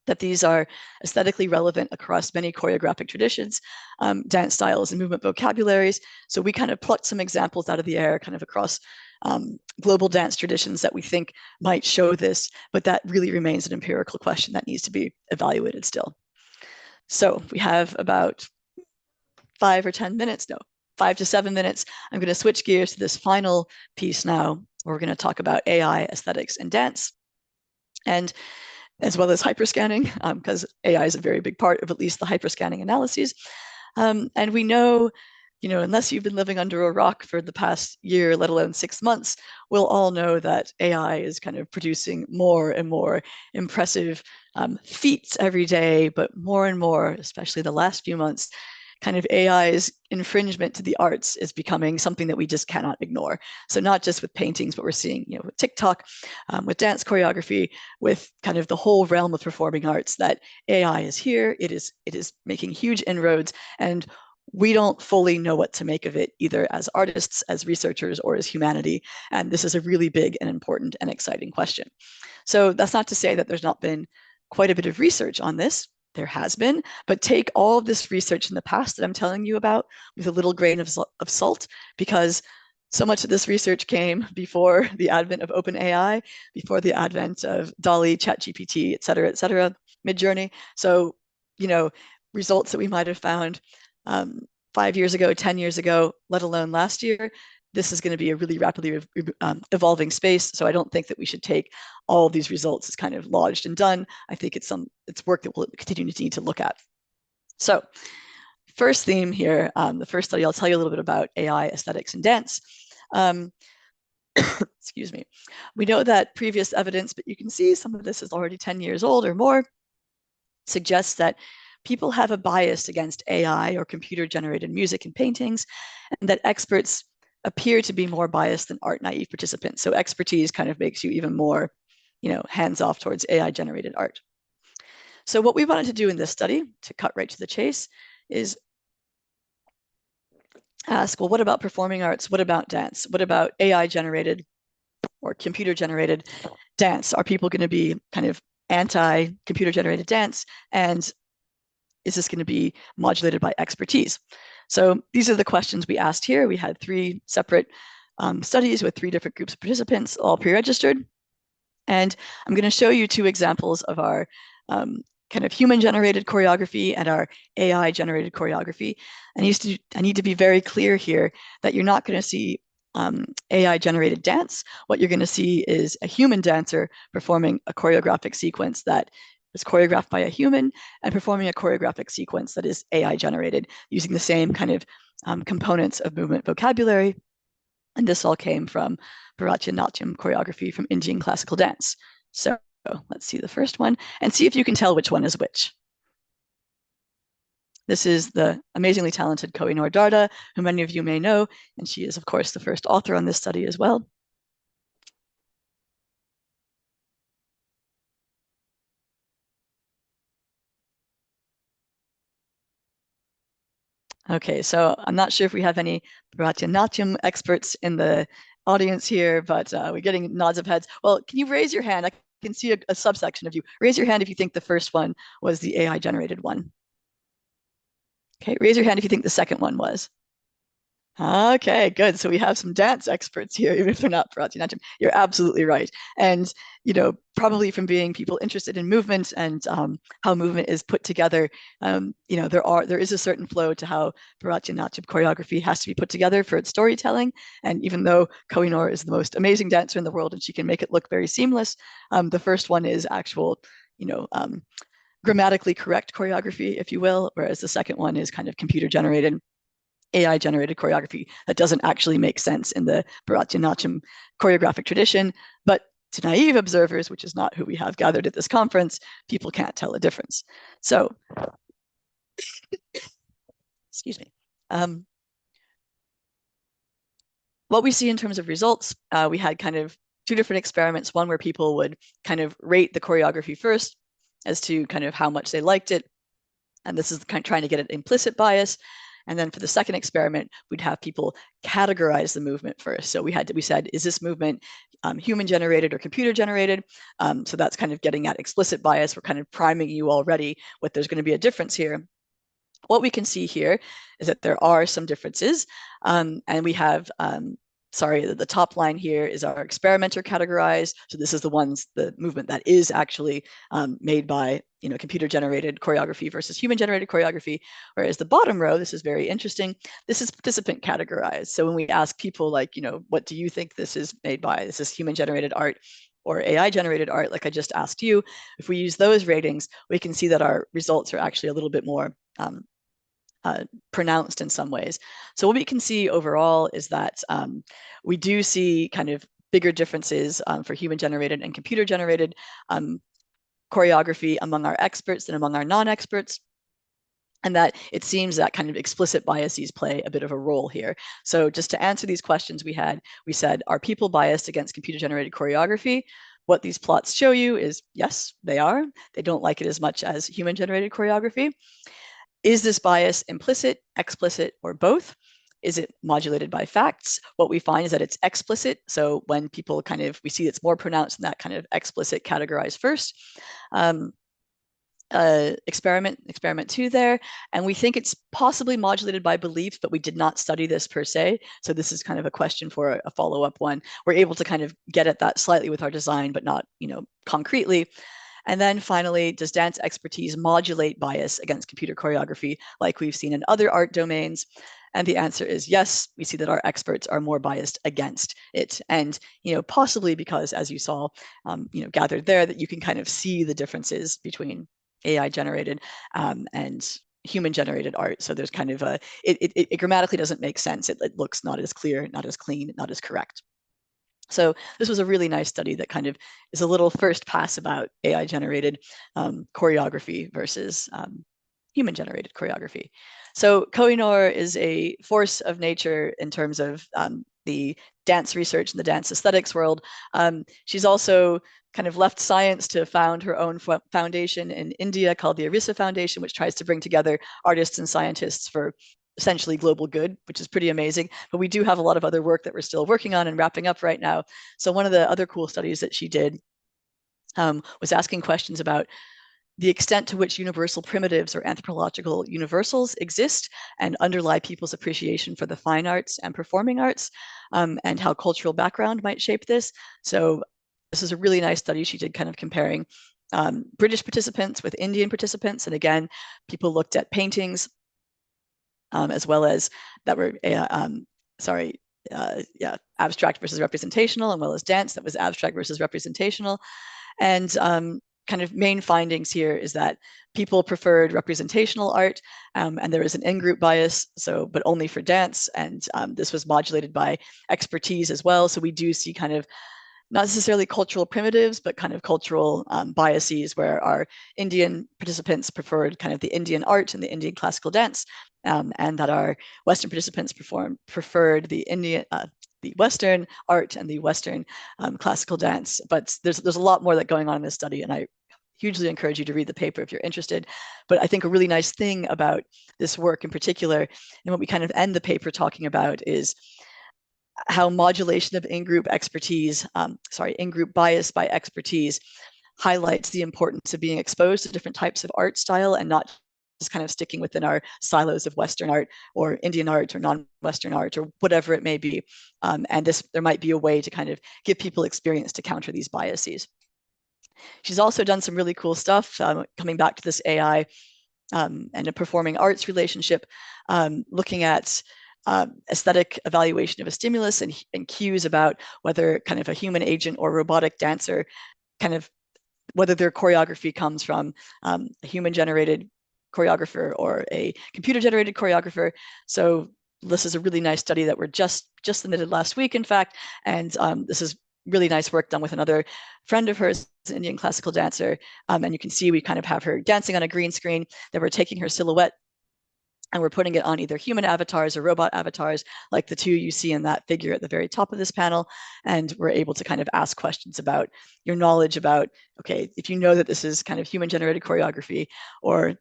Speaker 2: that these are aesthetically relevant across many choreographic traditions, dance styles, and movement vocabularies. So we kind of plucked some examples out of the air, kind of across global dance traditions that we think might show this, but that really remains an empirical question that needs to be evaluated still. So we have about 5 or 10 minutes, no, 5 to 7 minutes. I'm going to switch gears to this final piece now. We're going to talk about AI, aesthetics, and dance. And as well as hyperscanning, because AI is a very big part of at least the hyperscanning analyses. And we know, unless you've been living under a rock for the past year, let alone 6 months, we'll all know that AI is kind of producing more and more impressive feats every day, but more and more, especially the last few months, kind of AI's infringement to the arts is becoming something that we just cannot ignore. So not just with paintings, but we're seeing, with TikTok, with dance choreography, with kind of the whole realm of performing arts, that AI is here. It is making huge inroads, and we don't fully know what to make of it, either as artists, as researchers, or as humanity. And this is a really big and important and exciting question. So that's not to say that there's not been quite a bit of research on this. There has been, but take all of this research in the past that I'm telling you about with a little grain of salt, because so much of this research came before the advent of OpenAI, before the advent of DALL-E, ChatGPT, et cetera, Midjourney. So, results that we might have found 5 years ago, 10 years ago, let alone last year, this is going to be a really rapidly evolving space. So I don't think that we should take all of these results as kind of lodged and done. I think it's work that we'll continue to need to look at. So first theme here, the first study, I'll tell you a little bit about AI, aesthetics, and dance. Excuse me. We know that previous evidence, but you can see some of this is already 10 years old or more, suggests that people have a bias against AI or computer-generated music and paintings, and that experts appear to be more biased than art-naive participants. So expertise kind of makes you even more, hands-off towards AI-generated art. So what we wanted to do in this study, to cut right to the chase, is ask, well, what about performing arts? What about dance? What about AI-generated or computer-generated dance? Are people going to be kind of anti-computer-generated dance? And is this going to be modulated by expertise? So these are the questions we asked here. We had 3 separate studies with 3 different groups of participants, all pre-registered. And I'm going to show you 2 examples of our kind of human-generated choreography and our AI-generated choreography. And I need to be very clear here that you're not going to see AI-generated dance. What you're going to see is a human dancer performing a choreographic sequence that is choreographed by a human and performing a choreographic sequence that is AI-generated using the same kind of components of movement vocabulary. And this all came from Bharatanatyam choreography from Indian classical dance. So let's see the first one and see if you can tell which one is which. This is the amazingly talented Kohinoor Darda, who many of you may know, and she is, of course, the first author on this study as well. Okay, so I'm not sure if we have any Bharatanatyam experts in the audience here, but we're getting nods of heads. Well, can you raise your hand? I can see a subsection of you. Raise your hand if you think the first one was the AI-generated one. Okay, raise your hand if you think the second one was. Okay, good. So we have some dance experts here, even if they're not Bharatanatyam. You're absolutely right. And, probably from being people interested in movement and how movement is put together, there is a certain flow to how Bharatanatyam choreography has to be put together for its storytelling. And even though Kohinoor is the most amazing dancer in the world and she can make it look very seamless, the first one is actual, grammatically correct choreography, if you will, whereas the second one is kind of computer-generated, AI-generated choreography that doesn't actually make sense in the Bharatanatyam choreographic tradition. But to naive observers, which is not who we have gathered at this conference, people can't tell a difference. So, excuse me. What we see in terms of results, we had kind of 2 different experiments, one where people would kind of rate the choreography first as to kind of how much they liked it. And this is kind of trying to get an implicit bias. And then for the second experiment, we'd have people categorize the movement first. So we said, is this movement human-generated or computer-generated? So that's kind of getting at explicit bias. We're kind of priming you already with there's going to be a difference here. What we can see here is that there are some differences. And we have the top line here is our experimenter categorized. So this is the movement that is actually made by computer-generated choreography versus human-generated choreography. Whereas the bottom row, this is very interesting. This is participant categorized. So when we ask people like, what do you think this is made by? This is human-generated art or AI generated art, like I just asked you, if we use those ratings, we can see that our results are actually a little bit more pronounced in some ways. So what we can see overall is that we do see kind of bigger differences for human generated and computer generated choreography among our experts than among our non-experts. And that it seems that kind of explicit biases play a bit of a role here. So just to answer these questions we said, are people biased against computer-generated choreography? What these plots show you is, yes, they are. They don't like it as much as human-generated choreography. Is this bias implicit, explicit, or both? Is it modulated by facts? What we find is that it's explicit. So when people we see it's more pronounced in that kind of explicit categorized first. Experiment 2 there, and we think it's possibly modulated by belief, but we did not study this per se. So this is kind of a question for a follow-up one. We're able to kind of get at that slightly with our design, but not, concretely. And then finally, does dance expertise modulate bias against computer choreography like we've seen in other art domains? And the answer is yes. We see that our experts are more biased against it. And, possibly because, as you saw, gathered there, that you can kind of see the differences between AI generated and human generated art. So there's kind of it grammatically doesn't make sense. It looks not as clear, not as clean, not as correct. So this was a really nice study that kind of is a little first pass about AI generated choreography versus human generated choreography. So Kohinoor is a force of nature in terms of the dance research and the dance aesthetics world. She's also kind of left science to found her own foundation in India called the Arisa Foundation, which tries to bring together artists and scientists for essentially global good, which is pretty amazing. But we do have a lot of other work that we're still working on and wrapping up right now. So one of the other cool studies that she did was asking questions about the extent to which universal primitives or anthropological universals exist and underlie people's appreciation for the fine arts and performing arts, and how cultural background might shape this. So this is a really nice study she did, kind of comparing British participants with Indian participants. And again, people looked at paintings as well as that were, abstract versus representational, as well as dance that was abstract versus representational. And kind of main findings here is that people preferred representational art, and there is an in-group bias, but only for dance. And this was modulated by expertise as well. So we do see kind of not necessarily cultural primitives, but kind of cultural biases where our Indian participants preferred kind of the Indian art and the Indian classical dance, and that our Western participants preferred the Western art and the Western classical dance. But there's a lot more that going on in this study, and I hugely encourage you to read the paper if you're interested. But I think a really nice thing about this work in particular, and what we kind of end the paper talking about, is how modulation of in-group expertise, in-group bias by expertise highlights the importance of being exposed to different types of art style and not just kind of sticking within our silos of Western art or Indian art or non-Western art or whatever it may be. And there might be a way to kind of give people experience to counter these biases. She's also done some really cool stuff, coming back to this AI and a performing arts relationship, looking at aesthetic evaluation of a stimulus and cues about whether kind of a human agent or robotic dancer, kind of whether their choreography comes from a human-generated choreographer or a computer-generated choreographer. So this is a really nice study that we're just submitted last week, in fact, and this is really nice work done with another friend of hers, an Indian classical dancer, and you can see we kind of have her dancing on a green screen, that we're taking her silhouette and we're putting it on either human avatars or robot avatars, like the two you see in that figure at the very top of this panel. And we're able to kind of ask questions about your knowledge about, okay, if you know that this is kind of human-generated choreography or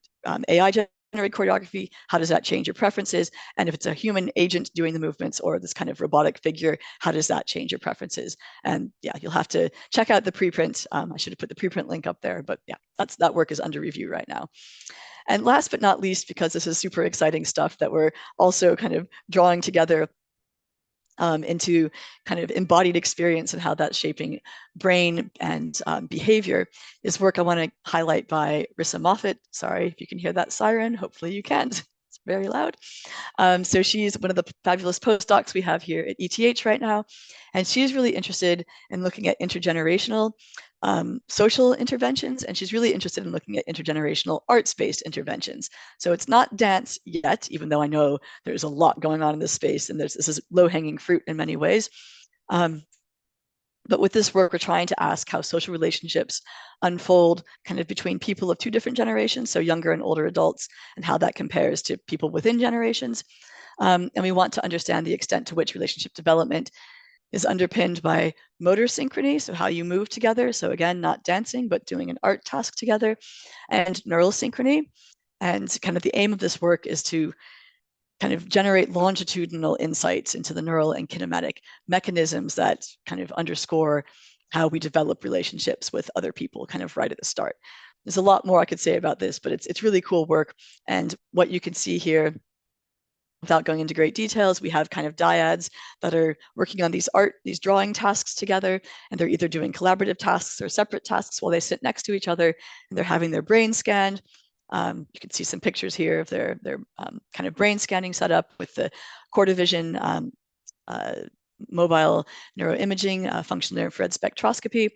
Speaker 2: AI-generated choreography, how does that change your preferences? And if it's a human agent doing the movements or this kind of robotic figure, how does that change your preferences? And yeah, you'll have to check out the preprint. I should have put the preprint link up there, but yeah, that work is under review right now. And last but not least, because this is super exciting stuff that we're also kind of drawing together into kind of embodied experience and how that's shaping brain and behavior, is work I want to highlight by Rissa Moffat. Sorry if you can hear that siren. Hopefully you can't. It's very loud. So she's one of the fabulous postdocs we have here at ETH right now. And she's really interested in looking at intergenerational social interventions, and she's really interested in looking at intergenerational arts-based interventions. So it's not dance yet, even though I know there's a lot going on in this space, and this is low-hanging fruit in many ways. But with this work, we're trying to ask how social relationships unfold kind of between people of two different generations, so younger and older adults, and how that compares to people within generations. And we want to understand the extent to which relationship development is underpinned by motor synchrony, so how you move together. So again, not dancing, but doing an art task together, and neural synchrony. And kind of the aim of this work is to kind of generate longitudinal insights into the neural and kinematic mechanisms that kind of underscore how we develop relationships with other people kind of right at the start. There's a lot more I could say about this, but it's really cool work. And what you can see here, without going into great details, we have kind of dyads that are working on these drawing tasks together, and they're either doing collaborative tasks or separate tasks while they sit next to each other, and they're having their brain scanned. You can see some pictures here of their kind of brain scanning setup with the core division mobile neuroimaging, functional infrared spectroscopy.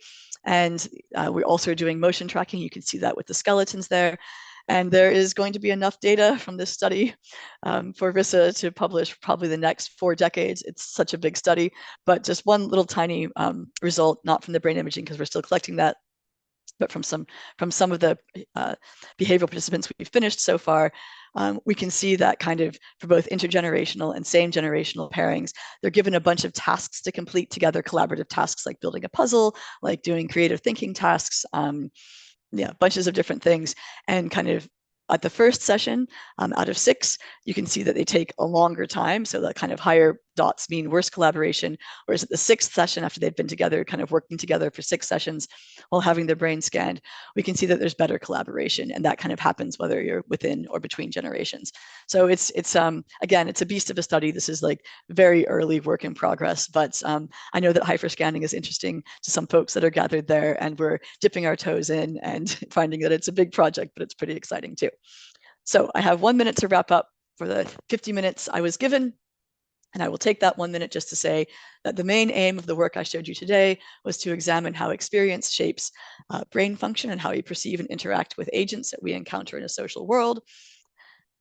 Speaker 2: And we're also doing motion tracking. You can see that with the skeletons there. And there is going to be enough data from this study for RISA to publish probably the next 4 decades. It's such a big study, but just one little tiny result, not from the brain imaging because we're still collecting that, but from some of the behavioral participants we've finished so far, we can see that kind of for both intergenerational and same generational pairings, they're given a bunch of tasks to complete together, collaborative tasks like building a puzzle, like doing creative thinking tasks, bunches of different things. And kind of at the first session, out of 6, you can see that they take a longer time. So that kind of higher dots mean worse collaboration. Whereas at the 6th session, after they've been together, kind of working together for 6 sessions while having their brain scanned, we can see that there's better collaboration. And that kind of happens whether you're within or between generations. So it's again, it's a beast of a study. This is like very early work in progress. But I know that hyperscanning is interesting to some folks that are gathered there. And we're dipping our toes in and finding that it's a big project, but it's pretty exciting too. So I have 1 minute to wrap up for the 50 minutes I was given. And I will take that 1 minute just to say that the main aim of the work I showed you today was to examine how experience shapes brain function and how we perceive and interact with agents that we encounter in a social world.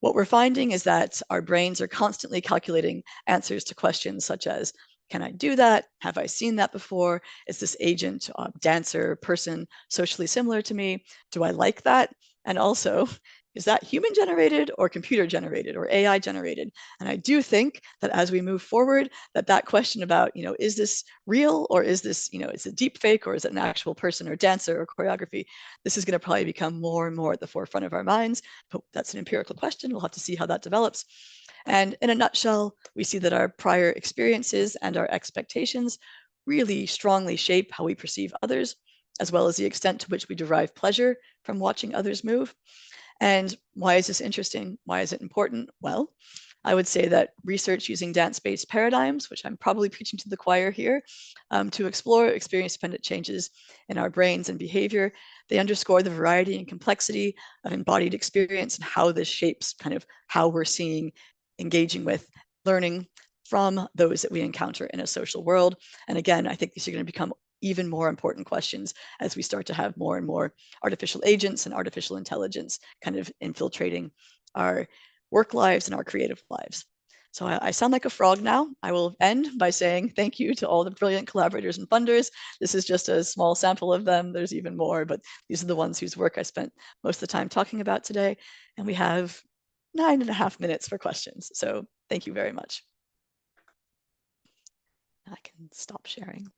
Speaker 2: What we're finding is that our brains are constantly calculating answers to questions such as, can I do that? Have I seen that before? Is this agent, dancer, person socially similar to me? Do I like that? And also, is that human generated or computer generated or AI generated? And I do think that as we move forward, that question about, is this real or is this, is it deep fake or is it an actual person or dancer or choreography? This is going to probably become more and more at the forefront of our minds. But that's an empirical question. We'll have to see how that develops. And in a nutshell, we see that our prior experiences and our expectations really strongly shape how we perceive others, as well as the extent to which we derive pleasure from watching others move. And why is this interesting? Why is it important? Well, I would say that research using dance-based paradigms, which I'm probably preaching to the choir here, to explore experience-dependent changes in our brains and behavior, they underscore the variety and complexity of embodied experience and how this shapes kind of how we're seeing, engaging with, learning from those that we encounter in a social world. And again, I think these are going to become even more important questions as we start to have more and more artificial agents and artificial intelligence kind of infiltrating our work lives and our creative lives. So I sound like a frog now. I will end by saying thank you to all the brilliant collaborators and funders. This is just a small sample of them. There's even more, but these are the ones whose work I spent most of the time talking about today. And we have 9.5 minutes for questions. So thank you very much. I can stop sharing.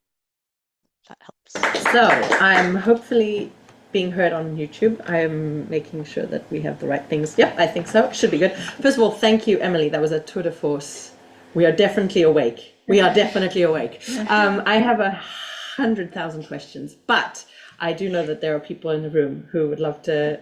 Speaker 2: That helps.
Speaker 1: So I'm hopefully being heard on YouTube. I'm making sure that we have the right things. Yep, I think so. Should be good. First of all, thank you, Emily. That was a tour de force. We are definitely awake. We are definitely awake. I have 100,000 questions, but I do know that there are people in the room who would love to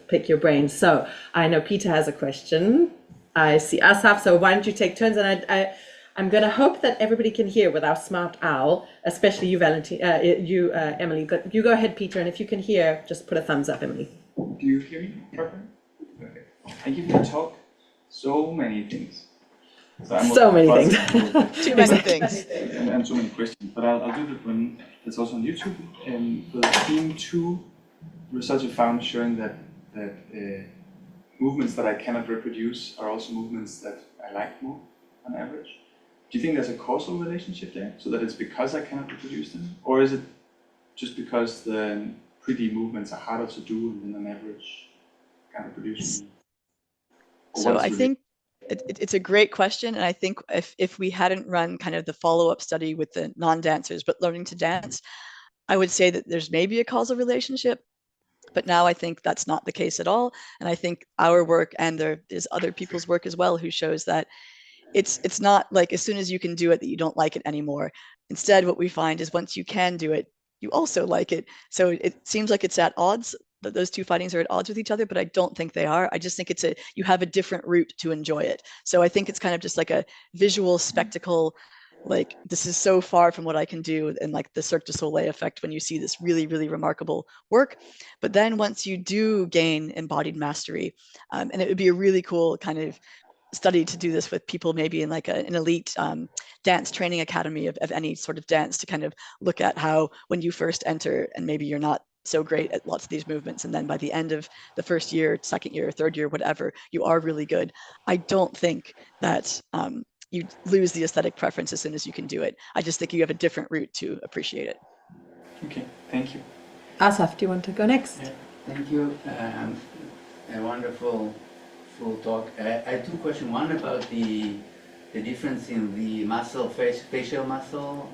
Speaker 1: pick your brain. So I know Peter has a question. I see Asaf. So why don't you take turns? And I'm going to hope that everybody can hear with our smart owl, especially you, Emily. But you go ahead, Peter, and if you can hear, just put a thumbs up, Emily.
Speaker 3: Do you hear me? Perfect. Okay. Thank you for the talk. so many things.
Speaker 1: So many things.
Speaker 2: Too many things.
Speaker 3: And so many questions. But I'll do the one that's also on YouTube. For the theme 2, research have found showing that movements that I cannot reproduce are also movements that I like more on average. Do you think there's a causal relationship there? So that it's because I cannot reproduce them? Or is it just because the pretty movements are harder to do and on average can't reproduce them?
Speaker 2: So I think it's a great question. And I think if we hadn't run kind of the follow-up study with the non-dancers, but learning to dance, I would say that there's maybe a causal relationship. But now I think that's not the case at all. And I think our work, and there is other people's work as well, who shows that it's not like as soon as you can do it that you don't like it anymore. Instead, what we find is once you can do it, you also like it. So it seems like it's at odds, that those two findings are at odds with each other, but I don't think they are. I just think you have a different route to enjoy it. So I think it's kind of just like a visual spectacle, like this is so far from what I can do, and like the Cirque du Soleil effect when you see this really, really remarkable work. But then once you do gain embodied mastery, and it would be a really cool kind of study to do this with people maybe in like an elite dance training academy of any sort of dance, to kind of look at how when you first enter and maybe you're not so great at lots of these movements, and then by the end of the first year, second year, third year, whatever, you are really good. I don't think that you lose the aesthetic preference as soon as you can do it. I just think you have a different route to appreciate it.
Speaker 3: Okay, thank you.
Speaker 1: Asaf, do you want to go next?
Speaker 4: Yeah, thank you. A wonderful full talk. I have two questions. One about the difference in the muscle, facial muscle,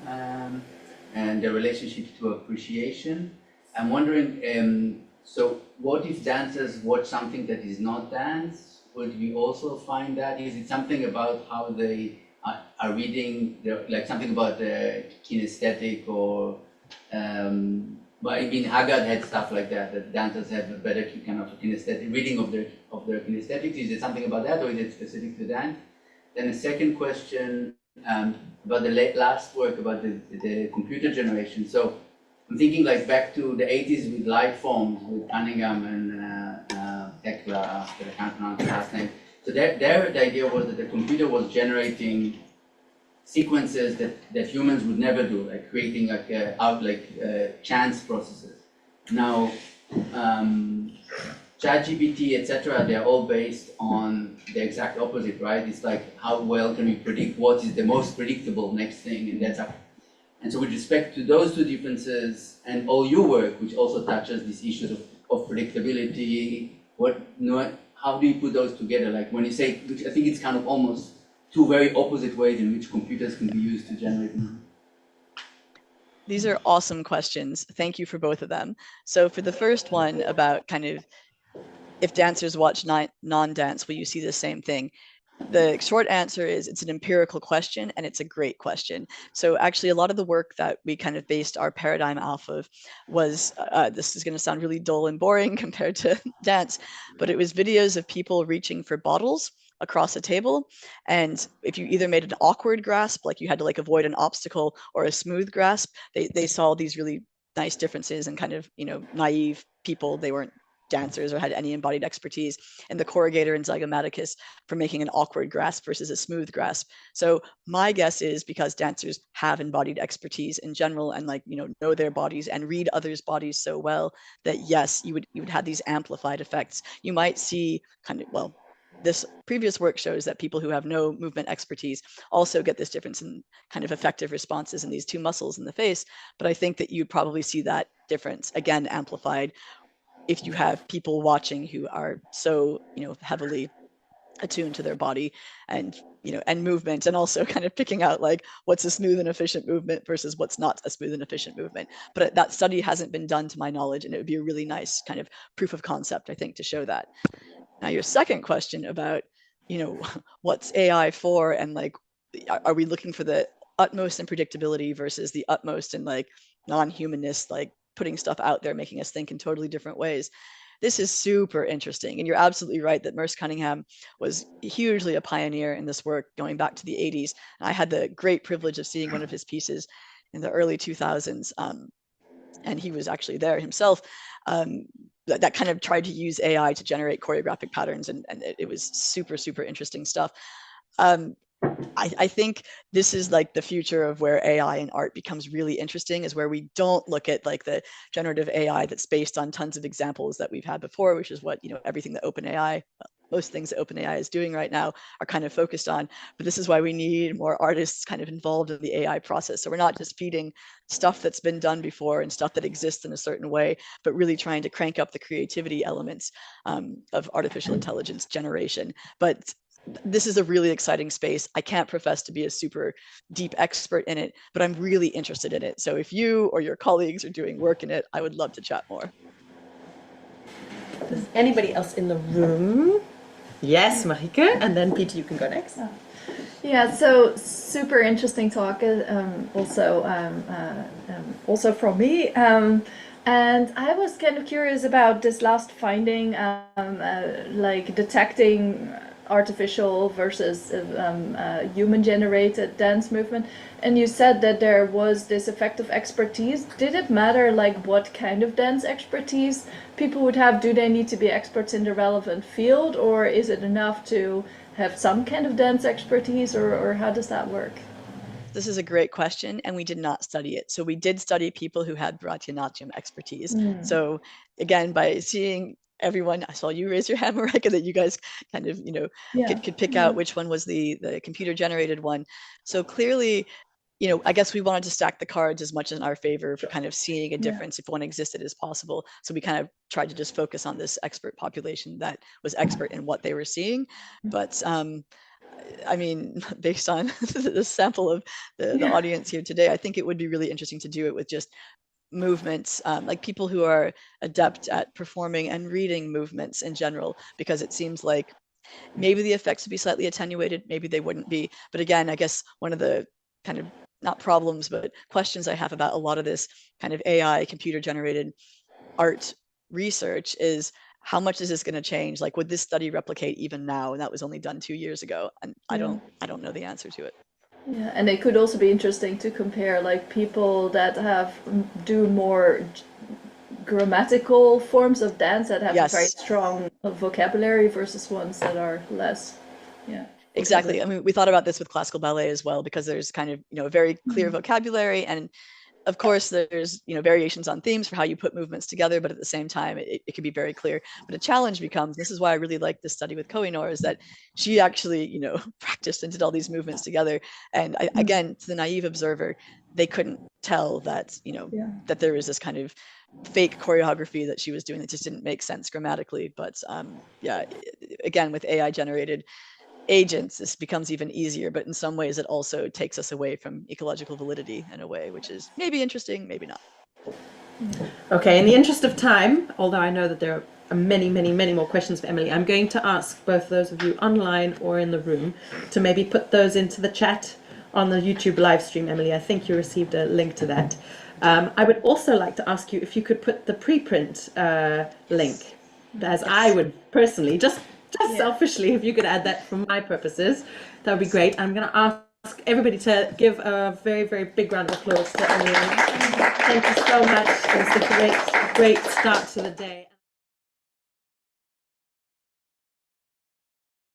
Speaker 4: and the relationship to appreciation. I'm wondering, so what if dancers watch something that is not dance? Would we also find that? Is it something about how they are reading, like something about the kinesthetic, or but I mean, Haggard had stuff like that, that dancers have a better kind of kinesthetic reading of their kinesthetics. Is it something about that, or is it specific to dance? Then a second question about the last work about the computer generation. So I'm thinking like back to the 80s with light forms with Cunningham and Tekla, I can't pronounce the last name. So the idea was that the computer was generating sequences that humans would never do, like creating like chance processes. Now, ChatGPT, etc., they're all based on the exact opposite, right? It's like how well can we predict what is the most predictable next thing, and that's up. And so with respect to those two differences, and all your work, which also touches these issues of predictability, how do you put those together? Like when you say, which I think it's kind of almost two very opposite ways in which computers can be used to generate movement.
Speaker 2: These are awesome questions. Thank you for both of them. So for the first one about kind of if dancers watch non-dance, will you see the same thing? The short answer is it's an empirical question, and it's a great question. So actually a lot of the work that we kind of based our paradigm off of was, this is going to sound really dull and boring compared to dance, but it was videos of people reaching for bottles across a table. And if you either made an awkward grasp, like you had to like avoid an obstacle, or a smooth grasp, they saw these really nice differences in kind of, naive people. They weren't dancers or had any embodied expertise, and the corrugator and zygomaticus for making an awkward grasp versus a smooth grasp. So my guess is because dancers have embodied expertise in general, and like, know their bodies and read others' bodies so well, that yes, you would have these amplified effects. You might see kind of, well, this previous work shows that people who have no movement expertise also get this difference in kind of effective responses in these two muscles in the face. But I think that you'd probably see that difference again amplified if you have people watching who are so, heavily attuned to their body and, and movement, and also kind of picking out like what's a smooth and efficient movement versus what's not a smooth and efficient movement. But that study hasn't been done to my knowledge, and it would be a really nice kind of proof of concept, I think, to show that. Now, your second question about, what's AI for, and like, are we looking for the utmost in predictability versus the utmost in like non-humanness, like putting stuff out there, making us think in totally different ways? This is super interesting. And you're absolutely right that Merce Cunningham was hugely a pioneer in this work going back to the 80s. And I had the great privilege of seeing one of his pieces in the early 2000s. And he was actually there himself. that kind of tried to use AI to generate choreographic patterns, and it was super, super interesting stuff. I think this is like the future of where AI in art becomes really interesting, is where we don't look at like the generative AI that's based on tons of examples that we've had before, which is what, everything that OpenAI, most things that OpenAI is doing right now are kind of focused on. But this is why we need more artists kind of involved in the AI process. So we're not just feeding stuff that's been done before and stuff that exists in a certain way, but really trying to crank up the creativity elements of artificial intelligence generation. But this is a really exciting space. I can't profess to be a super deep expert in it, but I'm really interested in it. So if you or your colleagues are doing work in it, I would love to chat more.
Speaker 1: Does anybody else in the room? Yes, Marike, and then Peter, you can go next.
Speaker 5: Yeah, so super interesting talk, also from me. And I was kind of curious about this last finding, like detecting artificial versus human-generated dance movement. And you said that there was this effect of expertise. Did it matter like what kind of dance expertise people would have? Do they need to be experts in the relevant field, or is it enough to have some kind of dance expertise, or how does that work?
Speaker 2: This is a great question, and we did not study it. So we did study people who had Bharatanatyam expertise. So again, by seeing everyone, I saw you raise your hand, Marika, that you guys kind of, could pick out which one was the computer generated one. So clearly, I guess we wanted to stack the cards as much in our favor for kind of seeing a difference if one existed as possible. So we kind of tried to just focus on this expert population that was expert in what they were seeing. But I mean, based on the sample of the audience here today, I think it would be really interesting to do it with just movements, like people who are adept at performing and reading movements in general, because it seems like maybe the effects would be slightly attenuated, maybe they wouldn't be. But again, I guess one of the kind of not problems, but questions I have about a lot of this kind of AI computer generated art research is, how much is this going to change? Like, would this study replicate even now? And that was only done 2 years ago. And I don't know the answer to it.
Speaker 5: Yeah, and it could also be interesting to compare like people that do more grammatical forms of dance that have a very strong vocabulary versus ones that are less. Yeah.
Speaker 2: Exactly. I mean, we thought about this with classical ballet as well, because there's kind of, a very clear vocabulary, and of course there's, variations on themes for how you put movements together, but at the same time, it can be very clear. But a challenge becomes, this is why I really like this study with Kohinoor, is that she actually, practiced and did all these movements together. And again, to the naive observer, they couldn't tell that, that there was this kind of fake choreography that she was doing that just didn't make sense grammatically. But yeah, again, with AI generated agents, this becomes even easier, but in some ways it also takes us away from ecological validity in a way, which is maybe interesting, maybe not.
Speaker 1: Okay, in the interest of time, although I know that there are many, many, many more questions for Emily, I'm going to ask both those of you online or in the room to maybe put those into the chat on the YouTube live stream. Emily, I think you received a link to that. I would also like to ask you if you could put the preprint link, as I would personally, just selfishly, if you could add that for my purposes, that would be great. I'm going to ask everybody to give a very, very big round of applause to Emily. Thank you so much. It was a great start to the day.